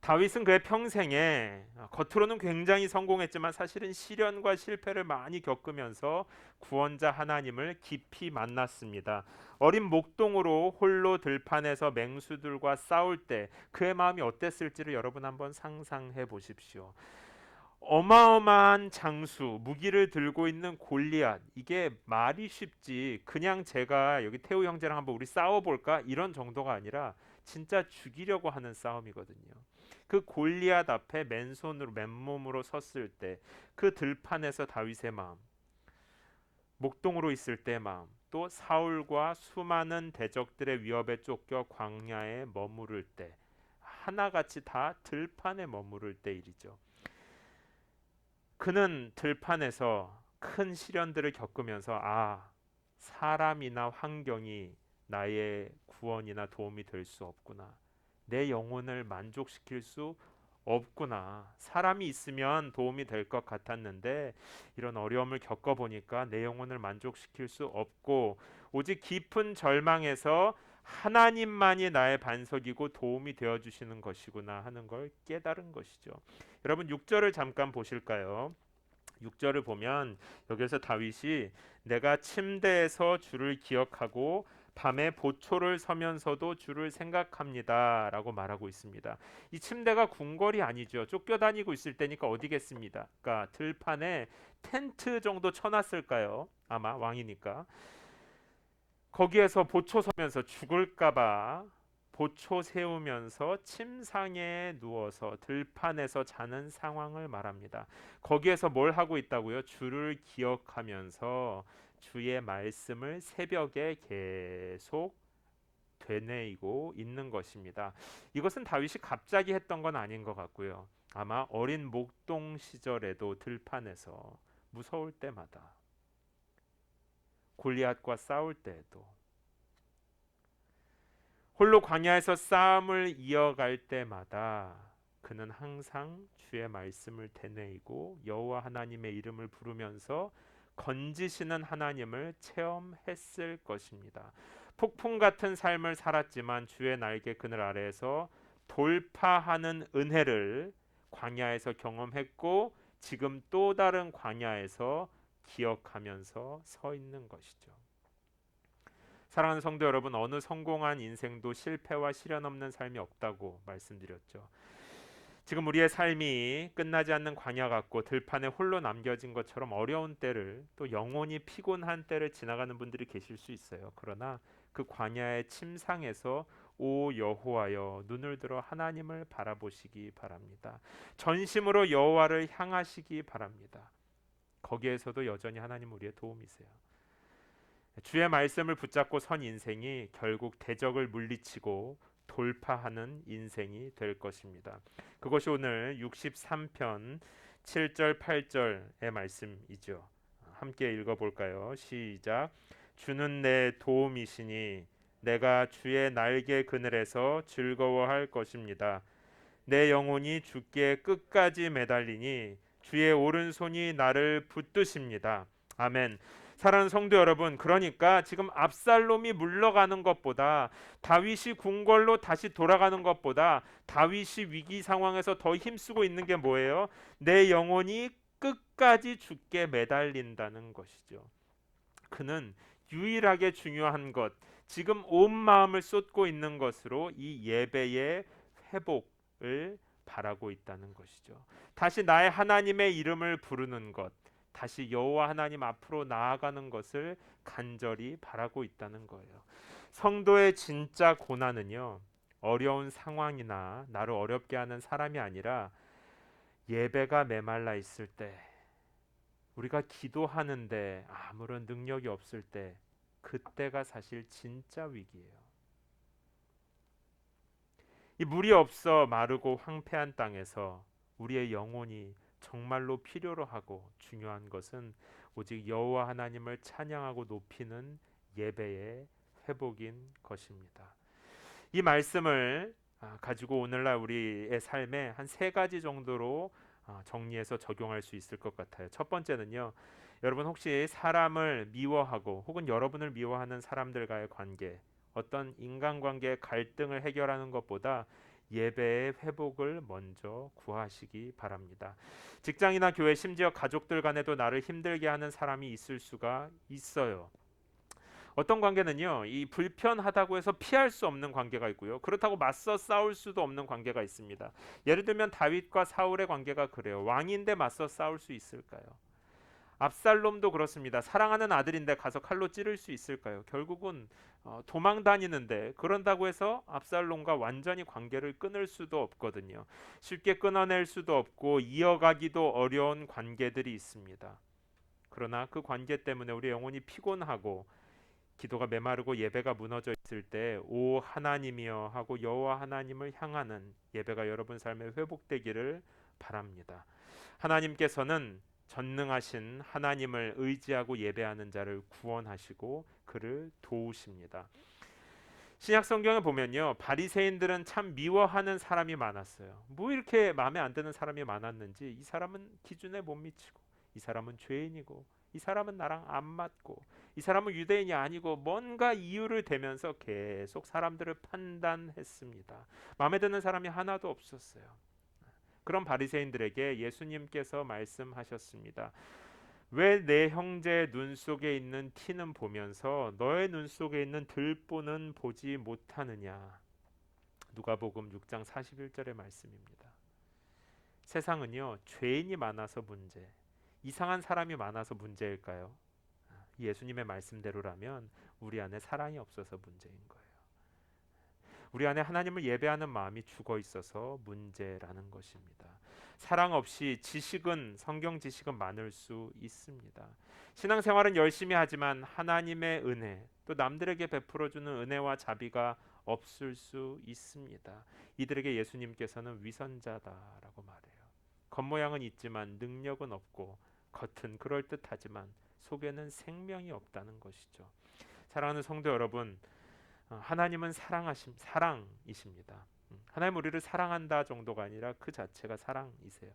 Speaker 1: 다윗은 그의 평생에 겉으로는 굉장히 성공했지만 사실은 시련과 실패를 많이 겪으면서 구원자 하나님을 깊이 만났습니다. 어린 목동으로 홀로 들판에서 맹수들과 싸울 때 그의 마음이 어땠을지를 여러분 한번 상상해 보십시오. 어마어마한 장수, 무기를 들고 있는 골리앗, 이게 말이 쉽지 그냥 제가 여기 태우 형제랑 한번 우리 싸워볼까 이런 정도가 아니라 진짜 죽이려고 하는 싸움이거든요. 그 골리앗 앞에 맨손으로 맨몸으로 섰을 때 그 들판에서 다윗의 마음, 목동으로 있을 때의 마음, 또 사울과 수많은 대적들의 위협에 쫓겨 광야에 머무를 때, 하나같이 다 들판에 머무를 때 일이죠. 그는 들판에서 큰 시련들을 겪으면서 사람이나 환경이 나의 구원이나 도움이 될 수 없구나. 내 영혼을 만족시킬 수 없구나. 사람이 있으면 도움이 될 것 같았는데 이런 어려움을 겪어보니까 내 영혼을 만족시킬 수 없고 오직 깊은 절망에서 하나님만이 나의 반석이고 도움이 되어 주시는 것이구나 하는 걸 깨달은 것이죠. 여러분 6절을 잠깐 보실까요? 6절을 보면 여기서 다윗이 내가 침대에서 주를 기억하고 밤에 보초를 서면서도 주를 생각합니다라고 말하고 있습니다. 이 침대가 궁궐이 아니죠. 쫓겨다니고 있을 때니까 어디겠습니다. 그러니까 들판에 텐트 정도 쳐놨을까요? 아마 왕이니까. 거기에서 보초 서면서 죽을까봐 보초 세우면서 침상에 누워서 들판에서 자는 상황을 말합니다. 거기에서 뭘 하고 있다고요? 주를 기억하면서 주의 말씀을 새벽에 계속 되뇌이고 있는 것입니다. 이것은 다윗이 갑자기 했던 건 아닌 것 같고요. 아마 어린 목동 시절에도 들판에서 무서울 때마다 골리앗과 싸울 때에도 홀로 광야에서 싸움을 이어갈 때마다 그는 항상 주의 말씀을 되뇌이고 여호와 하나님의 이름을 부르면서 건지시는 하나님을 체험했을 것입니다. 폭풍 같은 삶을 살았지만 주의 날개 그늘 아래에서 돌파하는 은혜를 광야에서 경험했고 지금 또 다른 광야에서 기억하면서 서 있는 것이죠. 사랑하는 성도 여러분, 어느 성공한 인생도 실패와 시련 없는 삶이 없다고 말씀드렸죠. 지금 우리의 삶이 끝나지 않는 광야 같고 들판에 홀로 남겨진 것처럼 어려운 때를 또 영혼이 피곤한 때를 지나가는 분들이 계실 수 있어요. 그러나 그 광야의 침상에서 오 여호와여 눈을 들어 하나님을 바라보시기 바랍니다. 전심으로 여호와를 향하시기 바랍니다. 거기에서도 여전히 하나님 우리의 도움이세요. 주의 말씀을 붙잡고 선 인생이 결국 대적을 물리치고 돌파하는 인생이 될 것입니다. 그것이 오늘 63편 7절 8절의 말씀이죠. 함께 읽어볼까요? 시작. 주는 내 도움이시니 내가 주의 날개 그늘에서 즐거워할 것입니다. 내 영혼이 주께 끝까지 매달리니 주의 오른손이 나를 붙드십니다. 아멘. 사랑하는 성도 여러분, 그러니까 지금 압살롬이 물러가는 것보다 다윗이 궁궐로 다시 돌아가는 것보다 다윗이 위기 상황에서 더 힘쓰고 있는 게 뭐예요? 내 영혼이 끝까지 주께 매달린다는 것이죠. 그는 유일하게 중요한 것, 지금 온 마음을 쏟고 있는 것으로 이 예배의 회복을 바라고 있다는 것이죠. 다시 나의 하나님의 이름을 부르는 것, 다시 여호와 하나님 앞으로 나아가는 것을 간절히 바라고 있다는 거예요. 성도의 진짜 고난은요, 어려운 상황이나 나를 어렵게 하는 사람이 아니라 예배가 메말라 있을 때, 우리가 기도하는데 아무런 능력이 없을 때, 그때가 사실 진짜 위기예요. 이 물이 없어 마르고 황폐한 땅에서 우리의 영혼이 정말로 필요로 하고 중요한 것은 오직 여호와 하나님을 찬양하고 높이는 예배의 회복인 것입니다. 이 말씀을 가지고 오늘날 우리의 삶에 한 세 가지 정도로 정리해서 적용할 수 있을 것 같아요. 첫 번째는요. 여러분 혹시 사람을 미워하고 혹은 여러분을 미워하는 사람들과의 관계, 어떤 인간관계의 갈등을 해결하는 것보다 예배의 회복을 먼저 구하시기 바랍니다. 직장이나 교회 심지어 가족들 간에도 나를 힘들게 하는 사람이 있을 수가 있어요. 어떤 관계는요, 이 불편하다고 해서 피할 수 없는 관계가 있고요. 그렇다고 맞서 싸울 수도 없는 관계가 있습니다. 예를 들면 다윗과 사울의 관계가 그래요. 왕인데 맞서 싸울 수 있을까요? 압살롬도 그렇습니다. 사랑하는 아들인데 가서 칼로 찌를 수 있을까요? 결국은 도망 다니는데 그런다고 해서 압살롬과 완전히 관계를 끊을 수도 없거든요. 쉽게 끊어낼 수도 없고 이어가기도 어려운 관계들이 있습니다. 그러나 그 관계 때문에 우리 영혼이 피곤하고 기도가 메마르고 예배가 무너져 있을 때 오 하나님이여 하고 여호와 하나님을 향하는 예배가 여러분 삶에 회복되기를 바랍니다. 하나님께서는 전능하신 하나님을 의지하고 예배하는 자를 구원하시고 그를 도우십니다. 신약 성경에 보면요, 바리새인들은 참 미워하는 사람이 많았어요. 뭐 이렇게 마음에 안 드는 사람이 많았는지, 이 사람은 기준에 못 미치고, 이 사람은 죄인이고, 이 사람은 나랑 안 맞고, 이 사람은 유대인이 아니고, 뭔가 이유를 대면서 계속 사람들을 판단했습니다. 마음에 드는 사람이 하나도 없었어요. 그런 바리새인들에게 예수님께서 말씀하셨습니다. 왜 내 형제의 눈 속에 있는 티는 보면서 너의 눈 속에 있는 들보는 보지 못하느냐? 누가복음 6장 41절의 말씀입니다. 세상은요, 죄인이 많아서 문제, 이상한 사람이 많아서 문제일까요? 예수님의 말씀대로라면 우리 안에 사랑이 없어서 문제인 거예요. 우리 안에 하나님을 예배하는 마음이 죽어 있어서 문제라는 것입니다. 사랑 없이 지식은 성경 지식은 많을 수 있습니다. 신앙생활은 열심히 하지만 하나님의 은혜 또 남들에게 베풀어 주는 은혜와 자비가 없을 수 있습니다. 이들에게 예수님께서는 위선자다라고 말해요. 겉모양은 있지만 능력은 없고 겉은 그럴듯하지만 속에는 생명이 없다는 것이죠. 사랑하는 성도 여러분, 하나님은 사랑이십니다. 하나님 우리를 사랑한다 정도가 아니라 그 자체가 사랑이세요.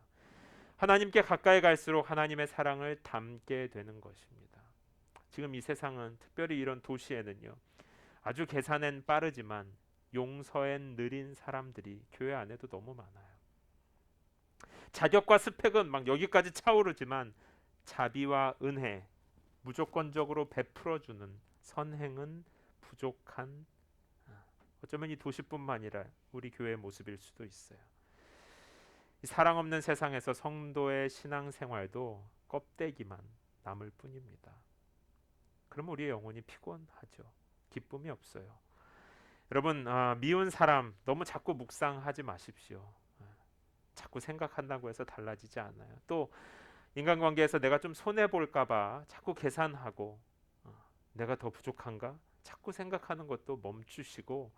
Speaker 1: 하나님께 가까이 갈수록 하나님의 사랑을 담게 되는 것입니다. 지금 이 세상은 특별히 이런 도시에는요, 아주 계산엔 빠르지만 용서엔 느린 사람들이 교회 안에도 너무 많아요. 자격과 스펙은 막 여기까지 차오르지만 자비와 은혜, 무조건적으로 베풀어주는 선행은 부족한, 어쩌면 이 도시뿐만 아니라 우리 교회의 모습일 수도 있어요. 이 사랑 없는 세상에서 성도의 신앙생활도 껍데기만 남을 뿐입니다. 그러면 우리의 영혼이 피곤하죠. 기쁨이 없어요. 여러분, 미운 사람 너무 자꾸 묵상하지 마십시오. 자꾸 생각한다고 해서 달라지지 않아요. 또 인간관계에서 내가 좀 손해 볼까봐 자꾸 계산하고 내가 더 부족한가? 자꾸 생각하는 것도 멈추시고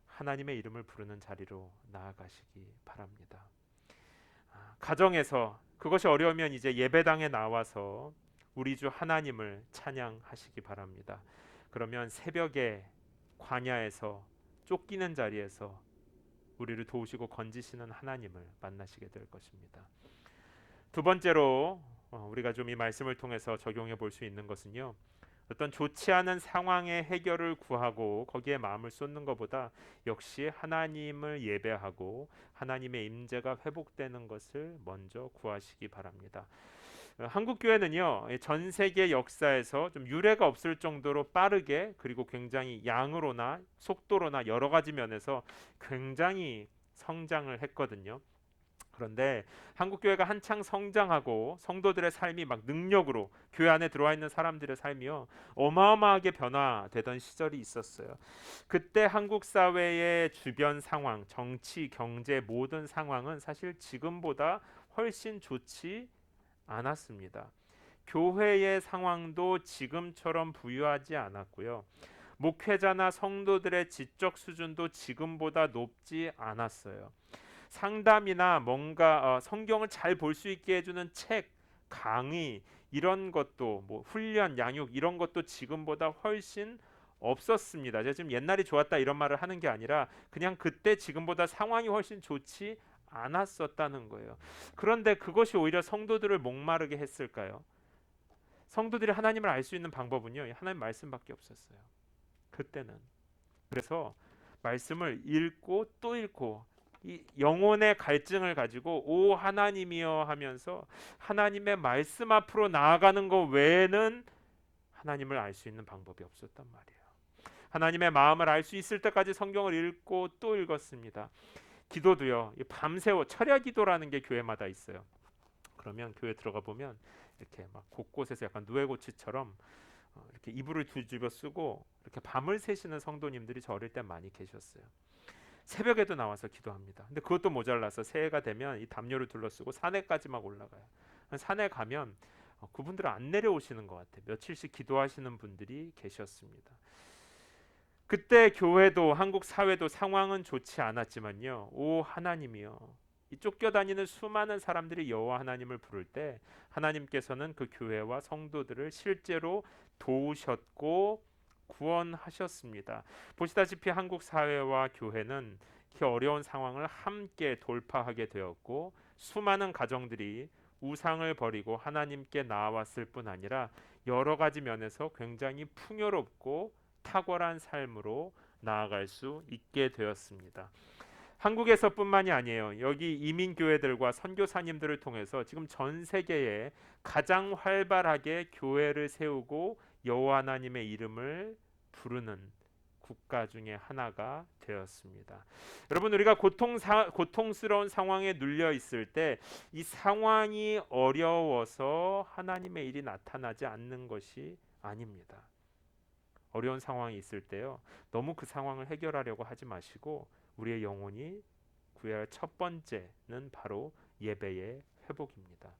Speaker 1: 하나님의 이름을 부르는 자리로 나아가시기 바랍니다. 가정에서 그것이 어려우면 이제 예배당에 나와서 우리 주 하나님을 찬양하시기 바랍니다. 그러면 새벽에 광야에서 쫓기는 자리에서 우리를 도우시고 건지시는 하나님을 만나시게 될 것입니다. 두 번째로 우리가 좀 이 말씀을 통해서 적용해 볼 수 있는 것은요, 어떤 좋지 않은 상황의 해결을 구하고 거기에 마음을 쏟는 것보다 역시 하나님을 예배하고 하나님의 임재가 회복되는 것을 먼저 구하시기 바랍니다. 한국 교회는요, 전 세계 역사에서 좀 유례가 없을 정도로 빠르게 그리고 굉장히 양으로나 속도로나 여러 가지 면에서 굉장히 성장을 했거든요. 그런데 한국 교회가 한창 성장하고 성도들의 삶이 막 능력으로 교회 안에 들어와 있는 사람들의 삶이요, 어마어마하게 변화되던 시절이 있었어요. 그때 한국 사회의 주변 상황, 정치, 경제 모든 상황은 사실 지금보다 훨씬 좋지 않았습니다. 교회의 상황도 지금처럼 부유하지 않았고요. 목회자나 성도들의 지적 수준도 지금보다 높지 않았어요. 상담이나 뭔가 성경을 잘 볼 수 있게 해주는 책, 강의 이런 것도 뭐 훈련, 양육 이런 것도 지금보다 훨씬 없었습니다. 제가 지금 옛날이 좋았다 이런 말을 하는 게 아니라 그냥 그때 지금보다 상황이 훨씬 좋지 않았었다는 거예요. 그런데 그것이 오히려 성도들을 목마르게 했을까요? 성도들이 하나님을 알 수 있는 방법은요, 하나님 말씀밖에 없었어요. 그때는. 그래서 말씀을 읽고 또 읽고 이 영혼의 갈증을 가지고 오 하나님이여 하면서 하나님의 말씀 앞으로 나아가는 것 외에는 하나님을 알 수 있는 방법이 없었단 말이에요. 하나님의 마음을 알 수 있을 때까지 성경을 읽고 또 읽었습니다. 기도도요, 밤새워 철야 기도라는 게 교회마다 있어요. 그러면 교회 들어가 보면 이렇게 막 곳곳에서 약간 누에고치처럼 이렇게 이불을 뒤집어 쓰고 이렇게 밤을 새시는 성도님들이 저 어릴 때 많이 계셨어요. 새벽에도 나와서 기도합니다. 근데 그것도 모자라서 새해가 되면 이 담요를 둘러쓰고 산에까지 막 올라가요. 산에 가면 그분들은 안 내려오시는 것 같아요. 며칠씩 기도하시는 분들이 계셨습니다. 그때 교회도 한국 사회도 상황은 좋지 않았지만요. 오 하나님이여, 이 쫓겨다니는 수많은 사람들이 여호와 하나님을 부를 때 하나님께서는 그 교회와 성도들을 실제로 도우셨고 구원하셨습니다. 보시다시피 한국 사회와 교회는 이 어려운 상황을 함께 돌파하게 되었고 수많은 가정들이 우상을 버리고 하나님께 나아왔을 뿐 아니라 여러 가지 면에서 굉장히 풍요롭고 탁월한 삶으로 나아갈 수 있게 되었습니다. 한국에서뿐만이 아니에요. 여기 이민교회들과 선교사님들을 통해서 지금 전 세계에 가장 활발하게 교회를 세우고 여호와 하나님의 이름을 부르는 국가 중에 하나가 되었습니다. 여러분, 우리가 고통스러운 상황에 눌려 있을 때 이 상황이 어려워서 하나님의 일이 나타나지 않는 것이 아닙니다. 어려운 상황이 있을 때요, 너무 그 상황을 해결하려고 하지 마시고 우리의 영혼이 구해야 할 첫 번째는 바로 예배의 회복입니다.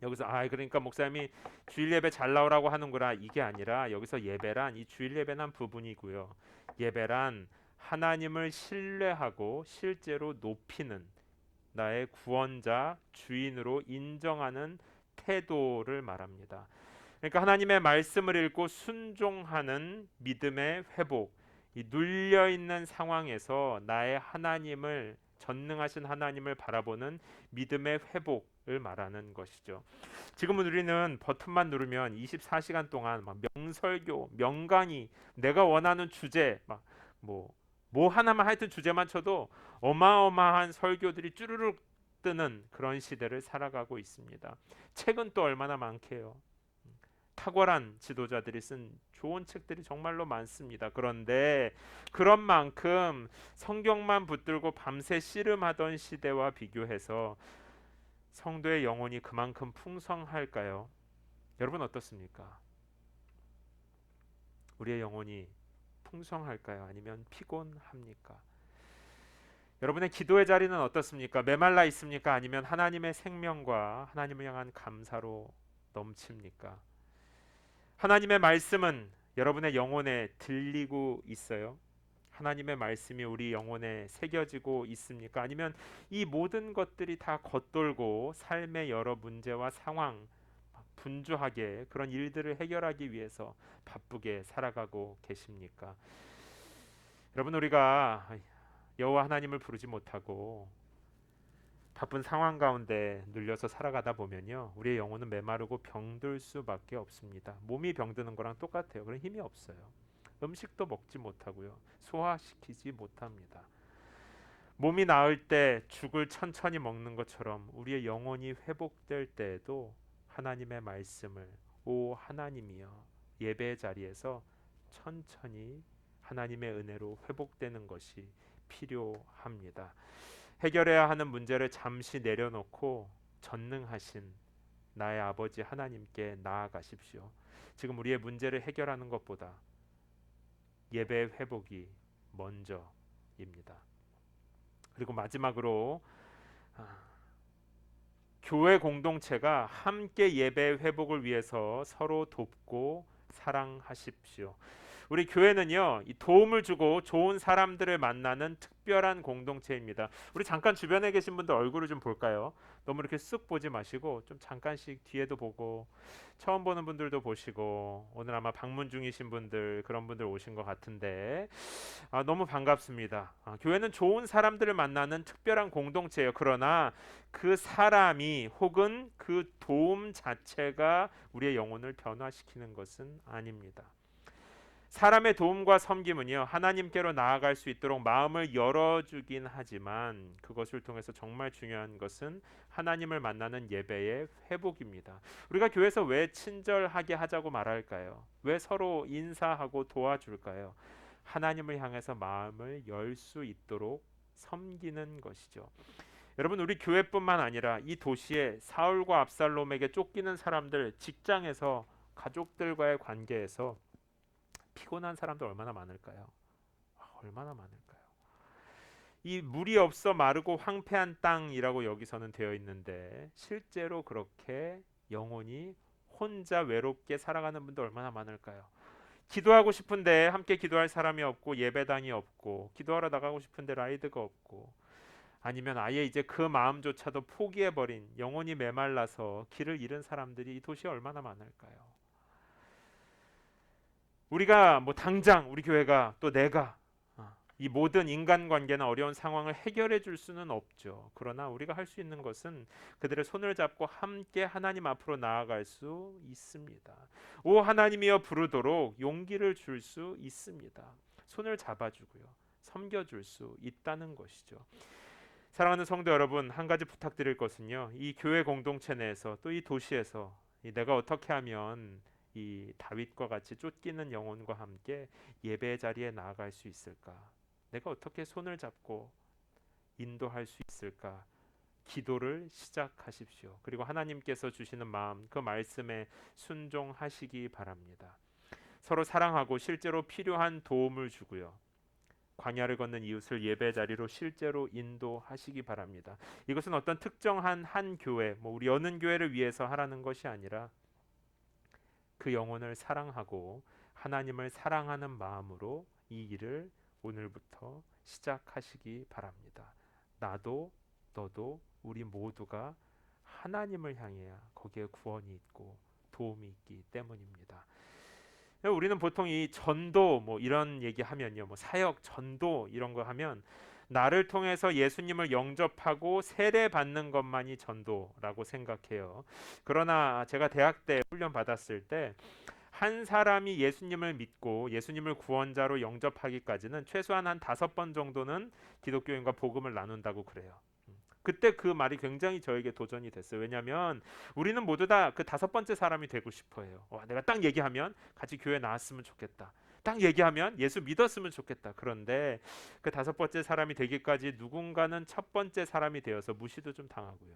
Speaker 1: 여기서 그러니까 목사님이 주일 예배 잘 나오라고 하는구나, 이게 아니라 여기서 예배란 이 주일 예배는 부분이고요. 예배란 하나님을 신뢰하고 실제로 높이는, 나의 구원자 주인으로 인정하는 태도를 말합니다. 그러니까 하나님의 말씀을 읽고 순종하는 믿음의 회복, 이 눌려 있는 상황에서 나의 하나님을, 전능하신 하나님을 바라보는 믿음의 회복을 말하는 것이죠. 지금은 우리는 버튼만 누르면 24시간 동안 막 명설교, 명강의, 내가 원하는 주제, 뭐 하나만 하여튼 주제만 쳐도 어마어마한 설교들이 쭈르륵 뜨는 그런 시대를 살아가고 있습니다. 책은 또 얼마나 많게요. 탁월한 지도자들이 쓴 좋은 책들이 정말로 많습니다. 그런데 그런 만큼 성경만 붙들고 밤새 씨름하던 시대와 비교해서 성도의 영혼이 그만큼 풍성할까요? 여러분 어떻습니까? 우리의 영혼이 풍성할까요? 아니면 피곤합니까? 여러분의 기도의 자리는 어떻습니까? 메말라 있습니까? 아니면 하나님의 생명과 하나님을 향한 감사로 넘칩니까? 하나님의 말씀은 여러분의 영혼에 들리고 있어요? 하나님의 말씀이 우리 영혼에 새겨지고 있습니까? 아니면 이 모든 것들이 다 겉돌고 삶의 여러 문제와 상황, 분주하게 그런 일들을 해결하기 위해서 바쁘게 살아가고 계십니까? 여러분, 우리가 여호와 하나님을 부르지 못하고 바쁜 상황 가운데 눌려서 살아가다 보면요, 우리의 영혼은 메마르고 병들 수밖에 없습니다. 몸이 병드는 거랑 똑같아요. 그런 힘이 없어요. 음식도 먹지 못하고요, 소화시키지 못합니다. 몸이 나을 때 죽을 천천히 먹는 것처럼 우리의 영혼이 회복될 때에도 하나님의 말씀을, 오 하나님이여, 예배 자리에서 천천히 하나님의 은혜로 회복되는 것이 필요합니다. 해결해야 하는 문제를 잠시 내려놓고 전능하신 나의 아버지 하나님께 나아가십시오. 지금 우리의 문제를 해결하는 것보다 예배의 회복이 먼저입니다. 그리고 마지막으로 교회 공동체가 함께 예배 회복을 위해서 서로 돕고 사랑하십시오. 우리 교회는요, 이 도움을 주고 좋은 사람들을 만나는 특별한 공동체입니다. 우리 잠깐 주변에 계신 분들 얼굴을 좀 볼까요? 너무 이렇게 쓱 보지 마시고 좀 잠깐씩 뒤에도 보고, 처음 보는 분들도 보시고, 오늘 아마 방문 중이신 분들, 그런 분들 오신 것 같은데 너무 반갑습니다. 교회는 좋은 사람들을 만나는 특별한 공동체예요. 그러나 그 사람이 혹은 그 도움 자체가 우리의 영혼을 변화시키는 것은 아닙니다. 사람의 도움과 섬김은요, 하나님께로 나아갈 수 있도록 마음을 열어주긴 하지만 그것을 통해서 정말 중요한 것은 하나님을 만나는 예배의 회복입니다. 우리가 교회에서 왜 친절하게 하자고 말할까요? 왜 서로 인사하고 도와줄까요? 하나님을 향해서 마음을 열 수 있도록 섬기는 것이죠. 여러분, 우리 교회뿐만 아니라 이 도시에 사울과 압살롬에게 쫓기는 사람들, 직장에서, 가족들과의 관계에서 피곤한 사람들 얼마나 많을까요? 얼마나 많을까요? 이 물이 없어 마르고 황폐한 땅이라고 여기서는 되어 있는데 실제로 그렇게 영혼이 혼자 외롭게 살아가는 분들 얼마나 많을까요? 기도하고 싶은데 함께 기도할 사람이 없고 예배당이 없고 기도하러 나가고 싶은데 라이드가 없고 아니면 아예 이제 그 마음조차도 포기해버린 영혼이 메말라서 길을 잃은 사람들이 이 도시에 얼마나 많을까요? 우리가 뭐 당장 우리 교회가 또 내가 이 모든 인간관계나 어려운 상황을 해결해 줄 수는 없죠. 그러나 우리가 할 수 있는 것은 그들의 손을 잡고 함께 하나님 앞으로 나아갈 수 있습니다. 오 하나님이여 부르도록 용기를 줄 수 있습니다. 손을 잡아주고요. 섬겨줄 수 있다는 것이죠. 사랑하는 성도 여러분, 한 가지 부탁드릴 것은요. 이 교회 공동체 내에서 또 이 도시에서 내가 어떻게 하면 이 다윗과 같이 쫓기는 영혼과 함께 예배 자리에 나아갈 수 있을까? 내가 어떻게 손을 잡고 인도할 수 있을까? 기도를 시작하십시오. 그리고 하나님께서 주시는 마음, 그 말씀에 순종하시기 바랍니다. 서로 사랑하고 실제로 필요한 도움을 주고요. 광야를 걷는 이웃을 예배 자리로 실제로 인도하시기 바랍니다. 이것은 어떤 특정한 한 교회, 뭐 우리 여는 교회를 위해서 하라는 것이 아니라 그 영혼을 사랑하고 하나님을 사랑하는 마음으로 이 일을 오늘부터 시작하시기 바랍니다. 나도 너도 우리 모두가 하나님을 향해야 거기에 구원이 있고 도움이 있기 때문입니다. 우리는 보통 이 전도 뭐 이런 얘기하면요, 뭐 사역, 전도 이런 거 하면 나를 통해서 예수님을 영접하고 세례 받는 것만이 전도라고 생각해요. 그러나 제가 대학 때 훈련 받았을 때 한 사람이 예수님을 믿고 예수님을 구원자로 영접하기까지는 최소한 한 5번 정도는 기독교인과 복음을 나눈다고 그래요. 그때 그 말이 굉장히 저에게 도전이 됐어요. 왜냐하면 우리는 모두 다 그 5번째 사람이 되고 싶어해요. 내가 딱 얘기하면 같이 교회 나왔으면 좋겠다. 딱 얘기하면 예수 믿었으면 좋겠다. 그런데 그 5번째 사람이 되기까지 누군가는 첫 번째 사람이 되어서 무시도 좀 당하고요.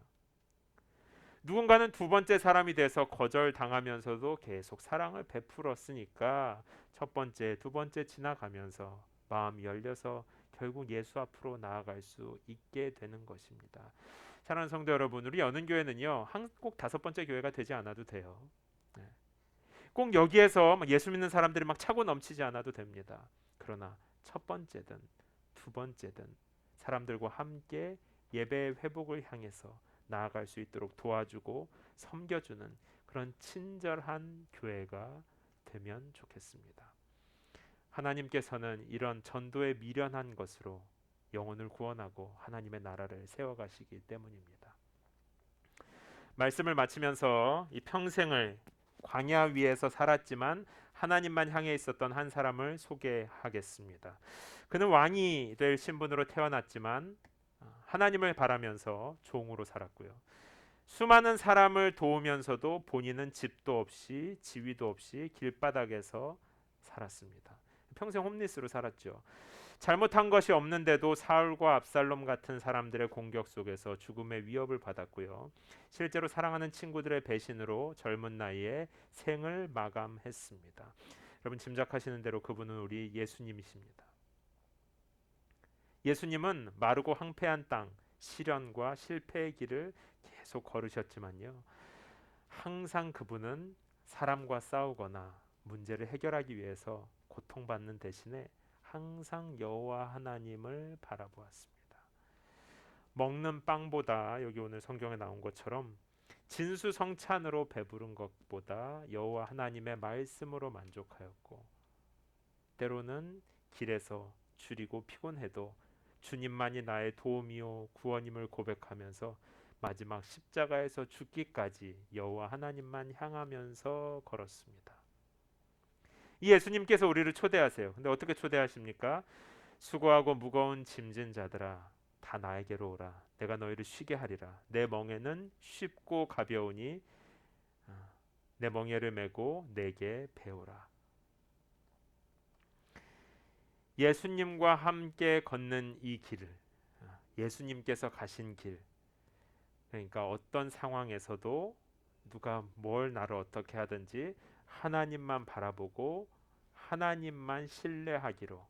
Speaker 1: 누군가는 2번째 사람이 돼서 거절당하면서도 계속 사랑을 베풀었으니까 첫 번째, 2번째 지나가면서 마음이 열려서 결국 예수 앞으로 나아갈 수 있게 되는 것입니다. 사랑하는 성도 여러분, 우리 여는 교회는요, 꼭 5번째 교회가 되지 않아도 돼요. 네. 꼭 여기에서 예수 믿는 사람들이 막 차고 넘치지 않아도 됩니다. 그러나 첫 번째든 2번째든 사람들과 함께 예배의 회복을 향해서 나아갈 수 있도록 도와주고 섬겨주는 그런 친절한 교회가 되면 좋겠습니다. 하나님께서는 이런 전도에 미련한 것으로 영혼을 구원하고 하나님의 나라를 세워가시기 때문입니다. 말씀을 마치면서 이 평생을 광야 위에서 살았지만 하나님만 향해 있었던 한 사람을 소개하겠습니다. 그는 왕이 될 신분으로 태어났지만 하나님을 바라면서 종으로 살았고요. 수많은 사람을 도우면서도 본인은 집도 없이 지위도 없이 길바닥에서 살았습니다. 평생 홈리스로 살았죠. 잘못한 것이 없는데도 사울과 압살롬 같은 사람들의 공격 속에서 죽음의 위협을 받았고요. 실제로 사랑하는 친구들의 배신으로 젊은 나이에 생을 마감했습니다. 여러분 짐작하시는 대로 그분은 우리 예수님이십니다. 예수님은 마르고 황폐한 땅, 시련과 실패의 길을 계속 걸으셨지만요. 항상 그분은 사람과 싸우거나 문제를 해결하기 위해서 고통받는 대신에 항상 여호와 하나님을 바라보았습니다. 먹는 빵보다 여기 오늘 성경에 나온 것처럼 진수성찬으로 배부른 것보다 여호와 하나님의 말씀으로 만족하였고 때로는 길에서 줄이고 피곤해도 주님만이 나의 도움이요 구원임을 고백하면서 마지막 십자가에서 죽기까지 여호와 하나님만 향하면서 걸었습니다. 이 예수님께서 우리를 초대하세요. 근데 어떻게 초대하십니까? 수고하고 무거운 짐진 자들아 다 나에게로 오라. 내가 너희를 쉬게 하리라. 내 멍에는 쉽고 가벼우니 내 멍에를 메고 내게 배우라. 예수님과 함께 걷는 이 길을 예수님께서 가신 길 그러니까 어떤 상황에서도 누가 뭘 나를 어떻게 하든지 하나님만 바라보고 하나님만 신뢰하기로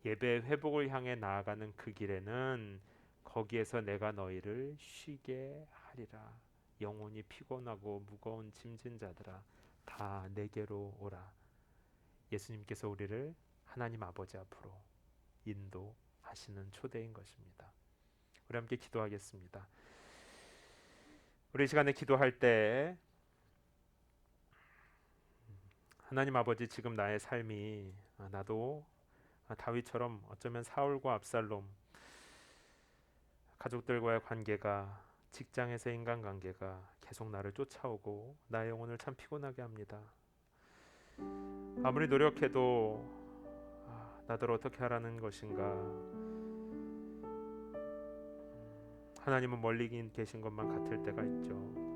Speaker 1: 예배 회복을 향해 나아가는 그 길에는 거기에서 내가 너희를 쉬게 하리라. 영혼이 피곤하고 무거운 짐진 자들아 다 내게로 오라. 예수님께서 우리를 하나님 아버지 앞으로 인도하시는 초대인 것입니다. 우리 함께 기도하겠습니다. 우리 시간에 기도할 때 하나님 아버지, 지금 나의 삶이 나도 다윗처럼 어쩌면 사울과 압살롬, 가족들과의 관계가, 직장에서 인간관계가 계속 나를 쫓아오고 나의 영혼을 참 피곤하게 합니다. 아무리 노력해도 나를 어떻게 하라는 것인가. 하나님은 멀리 계신 것만 같을 때가 있죠.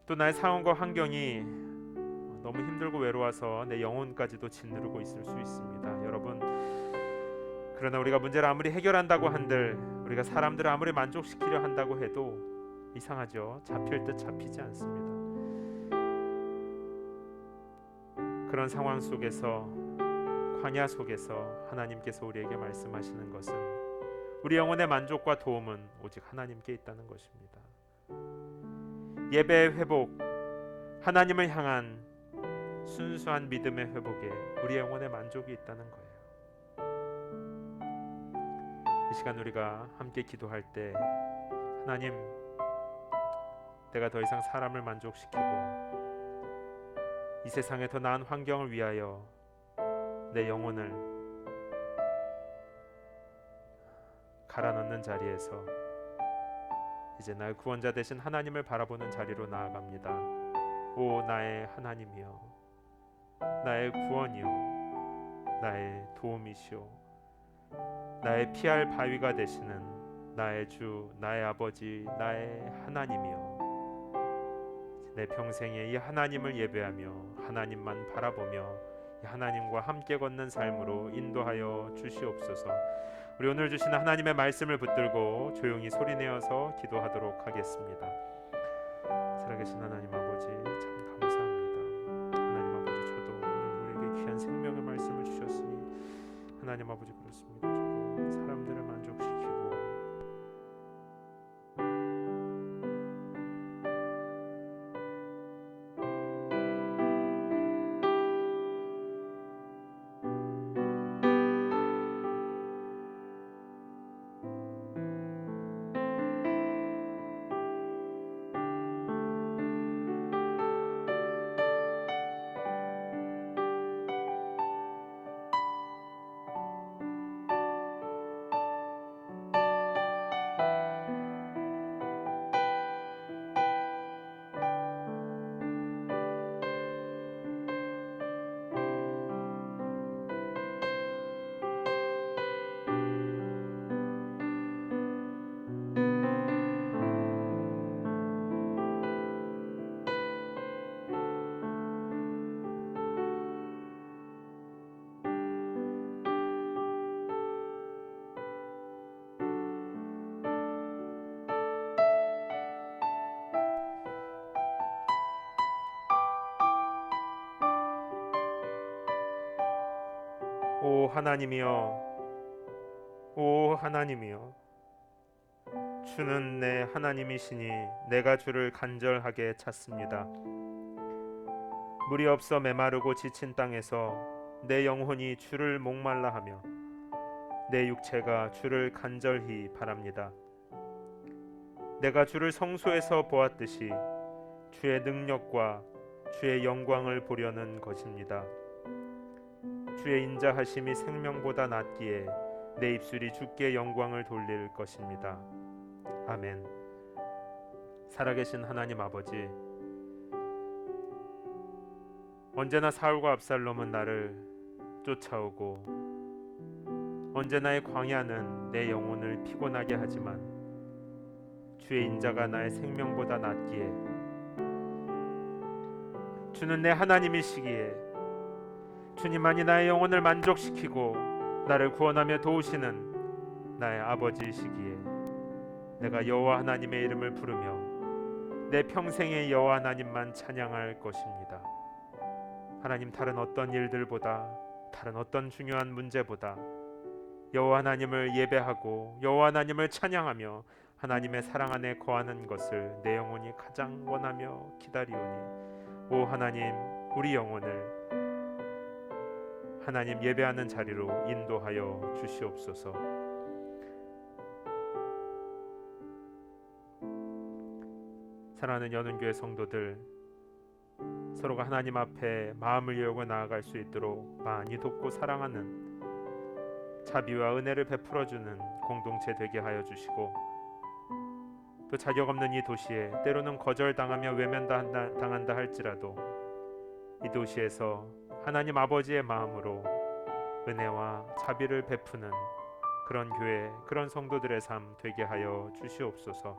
Speaker 1: 또 나의 상황과 환경이 너무 힘들고 외로워서 내 영혼까지도 짓누르고 있을 수 있습니다. 여러분, 그러나 우리가 문제를 아무리 해결한다고 한들, 우리가 사람들을 아무리 만족시키려 한다고 해도 이상하죠. 잡힐 듯 잡히지 않습니다. 그런 상황 속에서, 광야 속에서 하나님께서 우리에게 말씀하시는 것은 우리 영혼의 만족과 도움은 오직 하나님께 있다는 것입니다. 예배의 회복, 하나님을 향한 순수한 믿음의 회복에 우리 영혼의 만족이 있다는 거예요. 이 시간 우리가 함께 기도할 때, 하나님, 내가 더 이상 사람을 만족시키고 이 세상에 더 나은 환경을 위하여 내 영혼을 갈아넣는 자리에서 이제 나의 구원자 되신 하나님을 바라보는 자리로 나아갑니다. 오 나의 하나님이여, 나의 구원이여, 나의 도움이시오, 나의 피할 바위가 되시는 나의 주, 나의 아버지, 나의 하나님이여, 내 평생에 이 하나님을 예배하며 하나님만 바라보며 이 하나님과 함께 걷는 삶으로 인도하여 주시옵소서. 우리 오늘 주시는 하나님의 말씀을 붙들고 조용히 소리내어서 기도하도록 하겠습니다. 살아계신 하나님 아버지, 참 감사합니다. 하나님 아버지, 저도 오늘 우리에게 귀한 생명의 말씀을 주셨으니 하나님 아버지, 그렇습니다. 저도 사람들을 만족시키고 오 하나님이여, 오 하나님이여, 주는 내 하나님이시니 내가 주를 간절하게 찾습니다. 물이 없어 메마르고 지친 땅에서 내 영혼이 주를 목말라하며 내 육체가 주를 간절히 바랍니다. 내가 주를 성소에서 보았듯이 주의 능력과 주의 영광을 보려는 것입니다. 주의 인자하심이 생명보다 낫기에 내 입술이 주께 영광을 돌릴 것입니다. 아멘. 살아계신 하나님 아버지, 언제나 사울과 압살롬은 나를 쫓아오고 언제나의 광야는 내 영혼을 피곤하게 하지만 주의 인자가 나의 생명보다 낫기에 주는 내 하나님이시기에 주님만이 나의 영혼을 만족시키고 나를 구원하며 도우시는 나의 아버지이시기에 내가 여호와 하나님의 이름을 부르며 내 평생에 여호와 하나님만 찬양할 것입니다. 하나님, 다른 어떤 일들보다, 다른 어떤 중요한 문제보다 여호와 하나님을 예배하고 여호와 하나님을 찬양하며 하나님의 사랑 안에 거하는 것을 내 영혼이 가장 원하며 기다리오니 오 하나님, 우리 영혼을 하나님 예배하는 자리로 인도하여 주시옵소서. 사랑하는 연은교회 성도들, 서로가 하나님 앞에 마음을 열고 나아갈 수 있도록 많이 돕고 사랑하는 자비와 은혜를 베풀어주는 공동체 되게 하여 주시고, 또 자격 없는 이 도시에 때로는 거절당하며 외면당한다 할지라도 이 도시에서 하나님 아버지의 마음으로 은혜와 자비를 베푸는 그런 교회, 그런 성도들의 삶 되게 하여 주시옵소서.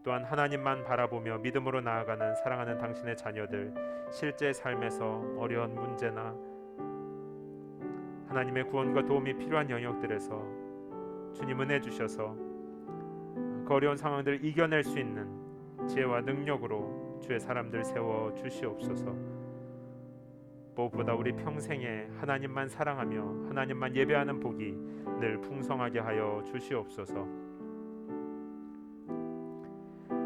Speaker 1: 또한 하나님만 바라보며 믿음으로 나아가는 사랑하는 당신의 자녀들, 실제 삶에서 어려운 문제나 하나님의 구원과 도움이 필요한 영역들에서 주님 은혜 주셔서 그 어려운 상황들을 이겨낼 수 있는 지혜와 능력으로 주의 사람들 세워 주시옵소서. 무엇보다 우리 평생에 하나님만 사랑하며 하나님만 예배하는 복이 늘 풍성하게 하여 주시옵소서.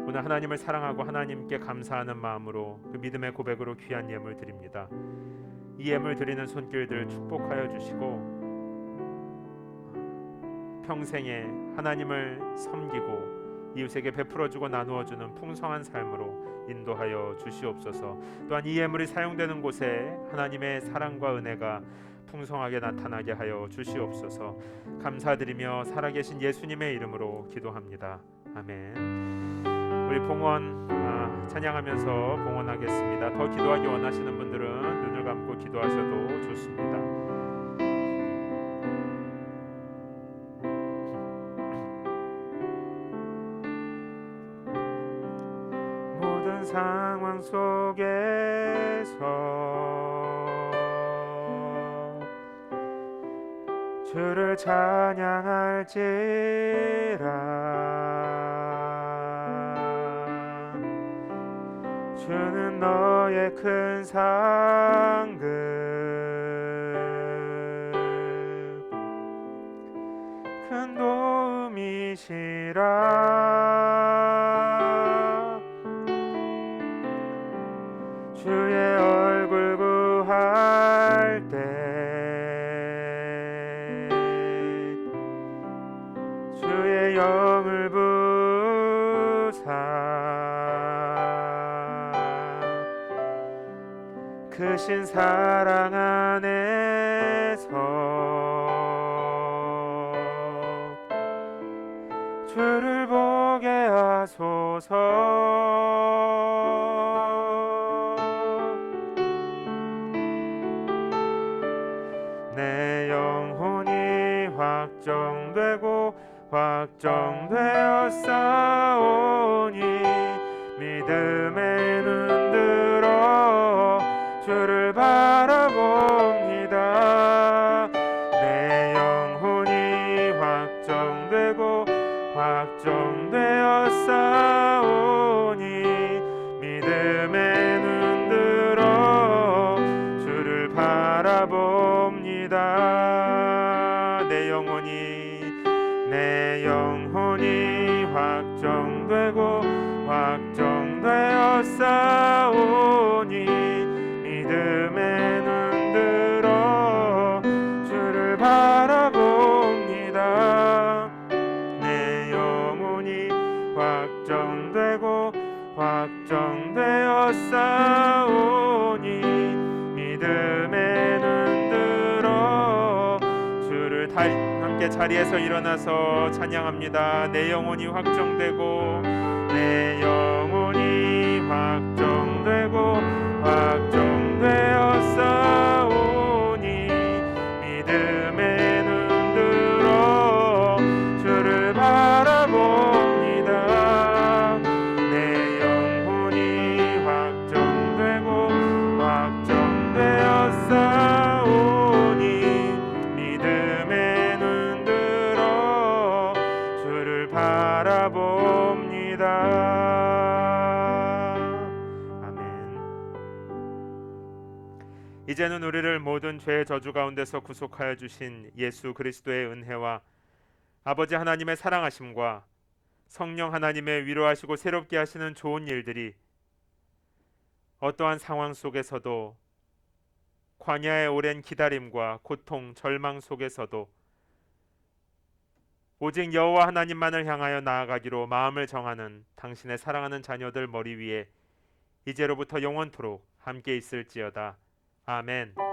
Speaker 1: 오늘 하나님을 사랑하고 하나님께 감사하는 마음으로 그 믿음의 고백으로 귀한 예물 드립니다. 이 예물 드리는 손길들 축복하여 주시고, 평생에 하나님을 섬기고 이웃에게 베풀어주고 나누어주는 풍성한 삶으로 인도하여 주시옵소서. 또한 이 예물이 사용되는 곳에 하나님의 사랑과 은혜가 풍성하게 나타나게 하여 주시옵소서. 감사드리며 살아계신 예수님의 이름으로 기도합니다. 아멘. 우리 봉헌 찬양하면서 봉헌하겠습니다. 더 기도하기 원하시는 분들은 눈을 감고 기도하셔도 좋습니다. 모든 상황 속에서 주를 찬양할지라. 주는 너의 큰 상급, 큰 도움이시라. 주의 얼굴 구할 때 주의 영을 부사 크신 사랑 안에서 주를 보게 하소서. 내 영혼이 확정되고 확정되어 싸우니 믿음의 눈 들어 주를 바라봅니다. 내 영혼이 확정되고 확정되어 싸우니 믿음의 눈 들어 주를 바라봅니다. 내 영혼이 확정되고 확정되어 싸우니 믿음의 눈 들어 주를 바라봅니다. 내 영혼이 확정되고 확정되어 싸우니 믿음의 눈 들어 주를 함께 자리에서 일어나서 찬양합니다. 내 영혼이 확정되고 내 영혼이 확정되고 확정되어 싸우니 믿음의 눈 들어 주를 바라봅니다. 내 영혼이 확정되고 확정되어 싸우니 믿음의 눈 들어 주를 바라봅니다. 이제는 우리를 모든 죄의 저주 가운데서 구속하여 주신 예수 그리스도의 은혜와 아버지 하나님의 사랑하심과 성령 하나님의 위로하시고 새롭게 하시는 좋은 일들이 어떠한 상황 속에서도, 광야의 오랜 기다림과 고통, 절망 속에서도 오직 여호와 하나님만을 향하여 나아가기로 마음을 정하는 당신의 사랑하는 자녀들 머리 위에 이제로부터 영원토록 함께 있을지어다. 아멘.